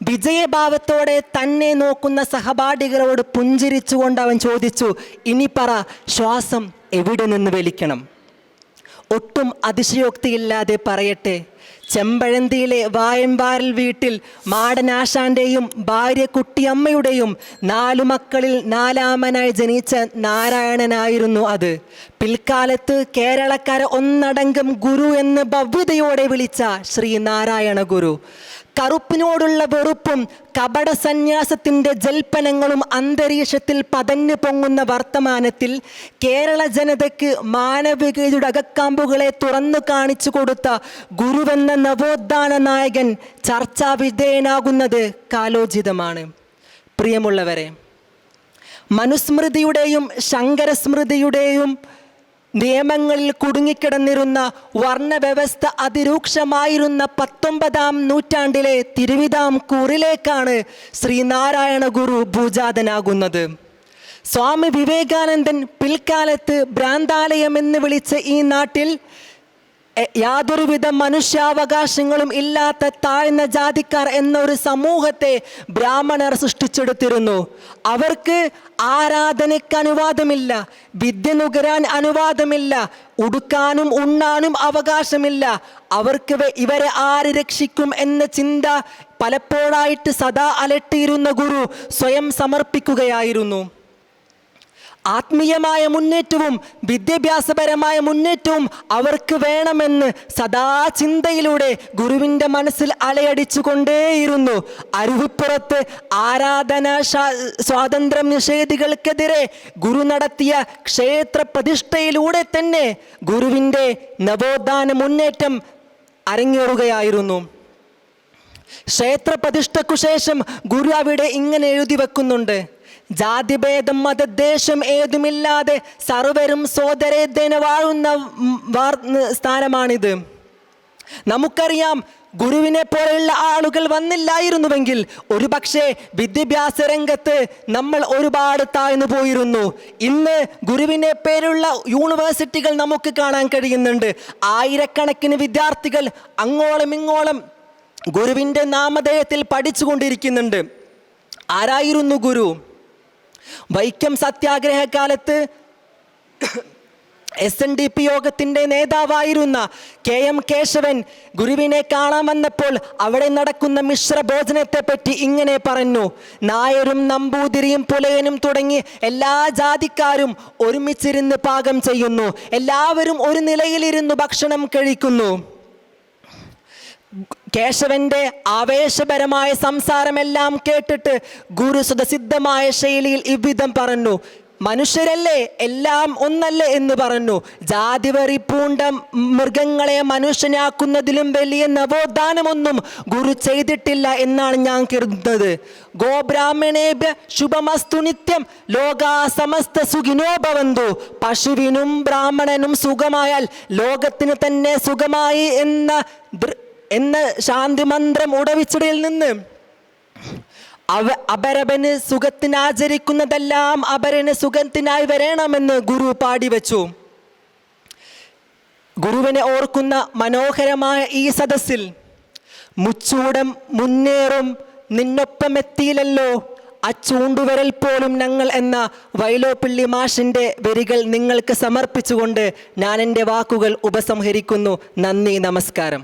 വിജയഭാവത്തോടെ തന്നെ നോക്കുന്ന സഹപാഠികളോട് പുഞ്ചിരിച്ചുകൊണ്ട് അവൻ ചോദിച്ചു, ഇനി പറ, ശ്വാസം എവിടെ നിന്ന് വലിക്കണം? ഒട്ടും അതിശയോക്തിയില്ലാതെ പറയട്ടെ, ചെമ്പഴന്തിയിലെ വായമ്പാറൽ വീട്ടിൽ മാടനാശാൻ്റെയും ഭാര്യ കുട്ടിയമ്മയുടെയും 4 മക്കളിൽ 4ാമനായി ജനിച്ച നാരായണനായിരുന്നു അത്. പിൽക്കാലത്ത് കേരളക്കര ഒന്നടങ്കം ഗുരു എന്ന് ഭവ്യതയോടെ വിളിച്ച ശ്രീനാരായണ ഗുരു. കറുപ്പിനോടുള്ള വെറുപ്പും കപട സന്യാസത്തിൻ്റെ ജൽപ്പനങ്ങളും അന്തരീക്ഷത്തിൽ പതഞ്ഞു പൊങ്ങുന്ന വർത്തമാനത്തിൽ കേരള ജനതയ്ക്ക് മാനവികതയുടെ അകക്കാമ്പുകളെ തുറന്നു കാണിച്ചു കൊടുത്ത ഗുരുവെന്ന നവോത്ഥാന നായകൻ ചർച്ചാ വിധേയനാകുന്നത് കാലോചിതമാണ്. പ്രിയമുള്ളവരെ, മനുസ്മൃതിയുടെയും ശങ്കരസ്മൃതിയുടെയും നിയമങ്ങളിൽ കുടുങ്ങിക്കിടന്നിരുന്ന വർണ്ണവ്യവസ്ഥ അതിരൂക്ഷമായിരുന്ന 19-ാം നൂറ്റാണ്ടിലെ തിരുവിതാംകൂറിലേക്കാണ് ശ്രീനാരായണ ഗുരു ഭൂജാതനാകുന്നത്. സ്വാമി വിവേകാനന്ദൻ പിൽക്കാലത്ത് ഭ്രാന്താലയം എന്ന് വിളിച്ച ഈ നാട്ടിൽ യാതൊരുവിധ മനുഷ്യാവകാശങ്ങളും ഇല്ലാത്ത താഴ്ന്ന ജാതിക്കാർ എന്നൊരു സമൂഹത്തെ ബ്രാഹ്മണർ സൃഷ്ടിച്ചെടുത്തിരുന്നു. അവർക്ക് ആരാധനയ്ക്ക് അനുവാദമില്ല, വിദ്യ നുകരാൻ അനുവാദമില്ല, ഉടുക്കാനും ഉണ്ണാനും അവകാശമില്ല. അവർക്ക് ഇവരെ ആര് രക്ഷിക്കും എന്ന ചിന്ത പലപ്പോഴായിട്ട് സദാ അലട്ടിയിരുന്ന ഗുരു സ്വയം സമർപ്പിക്കുകയായിരുന്നു. ആത്മീയമായ മുന്നേറ്റവും വിദ്യാഭ്യാസപരമായ മുന്നേറ്റവും അവർക്ക് വേണമെന്ന് സദാ ചിന്തയിലൂടെ ഗുരുവിൻ്റെ മനസ്സിൽ അലയടിച്ചു കൊണ്ടേയിരുന്നു. അരുവിപ്പുറത്ത് ആരാധനാ സ്വാതന്ത്ര്യം നിഷേധികൾക്കെതിരെ ഗുരു നടത്തിയ ക്ഷേത്ര പ്രതിഷ്ഠയിലൂടെ തന്നെ ഗുരുവിൻ്റെ നവോത്ഥാന മുന്നേറ്റം അരങ്ങേറുകയായിരുന്നു. ക്ഷേത്ര പ്രതിഷ്ഠയ്ക്കു ശേഷം ഗുരു അവിടെ ഇങ്ങനെ എഴുതി വെക്കുന്നുണ്ട്: ജാതിഭേദം മതദേശം ഏതുമില്ലാതെ സർവരും സോദരേദ്യന വാഴുന്ന സ്ഥാനമാണിത്. നമുക്കറിയാം, ഗുരുവിനെ പോലെയുള്ള ആളുകൾ വന്നില്ലായിരുന്നുവെങ്കിൽ ഒരുപക്ഷെ വിദ്യാഭ്യാസ രംഗത്ത് നമ്മൾ ഒരുപാട് താഴ്ന്നു പോയിരുന്നു. ഇന്ന് ഗുരുവിനെ പേരുള്ള യൂണിവേഴ്സിറ്റികൾ നമുക്ക് കാണാൻ കഴിയുന്നുണ്ട്. ആയിരക്കണക്കിന് വിദ്യാർത്ഥികൾ അങ്ങോളം ഇങ്ങോളം ഗുരുവിൻ്റെ നാമധേയത്തിൽ പഠിച്ചുകൊണ്ടിരിക്കുന്നുണ്ട്. ആരായിരുന്നു ഗുരു? വൈക്കം സത്യാഗ്രഹ കാലത്ത് SNDP യോഗത്തിൻ്റെ നേതാവായിരുന്ന KM കേശവൻ ഗുരുവിനെ കാണാൻ വന്നപ്പോൾ അവിടെ നടക്കുന്ന മിശ്രഭോജനത്തെ പറ്റി ഇങ്ങനെ പറഞ്ഞു: നായരും നമ്പൂതിരിയും പുലയനും തുടങ്ങി എല്ലാ ജാതിക്കാരും ഒരുമിച്ചിരുന്ന് പാകം ചെയ്യുന്നു, എല്ലാവരും ഒരു നിലയിലിരുന്ന് ഭക്ഷണം കഴിക്കുന്നു. കേശവന്റെ ആവേശപരമായ സംസാരമെല്ലാം കേട്ടിട്ട് ഗുരു സ്വതസിദ്ധമായ ശൈലിയിൽ ഇவ்விதം പറഞ്ഞു: മനുഷ്യരല്ലേ, എല്ലാം ഒന്നല്ലേ എന്ന് പറഞ്ഞു. ജാതിവെറി പൂണ്ട മൃഗങ്ങളെ മനുഷ്യനാക്കുന്നതിലും വലിയ നവോത്ഥാനമൊന്നും ഗുരു ചെയ്തിട്ടില്ല എന്നാണ് ഞാൻ കരുതുന്നത്. ഗോബ്രാഹ്മണേഭ്യ ശുഭമസ്തു നിത്യം ലോകാ സമസ്ത സുഖിനോ ഭവന്തു. പശുവിനും ബ്രാഹ്മണനും സുഖമായാൽ ലോകത്തിന് തന്നെ സുഖമായി എന്ന ശാന്തി മന്ത്രം ഉടവിച്ചതിൽ നിന്ന് അപരവന് സുഖത്തിനാചരിക്കുന്നതെല്ലാം അപരന് സുഖത്തിനായി വരണമെന്ന് ഗുരു പാടിവെച്ചു. ഗുരുവിനെ ഓർക്കുന്ന മനോഹരമായ ഈ സദസ്സിൽ മുച്ചൂടം മുന്നേറും നിന്നൊപ്പമെത്തിയില്ലല്ലോ അച്ചൂണ്ടുവരൽ പോലും ഞങ്ങൾ എന്ന വൈലോപ്പിള്ളി മാഷിൻ്റെ വരികൾ നിങ്ങൾക്ക് സമർപ്പിച്ചുകൊണ്ട് ഞാൻ എൻ്റെ വാക്കുകൾ ഉപസംഹരിക്കുന്നു. നന്ദി, നമസ്കാരം.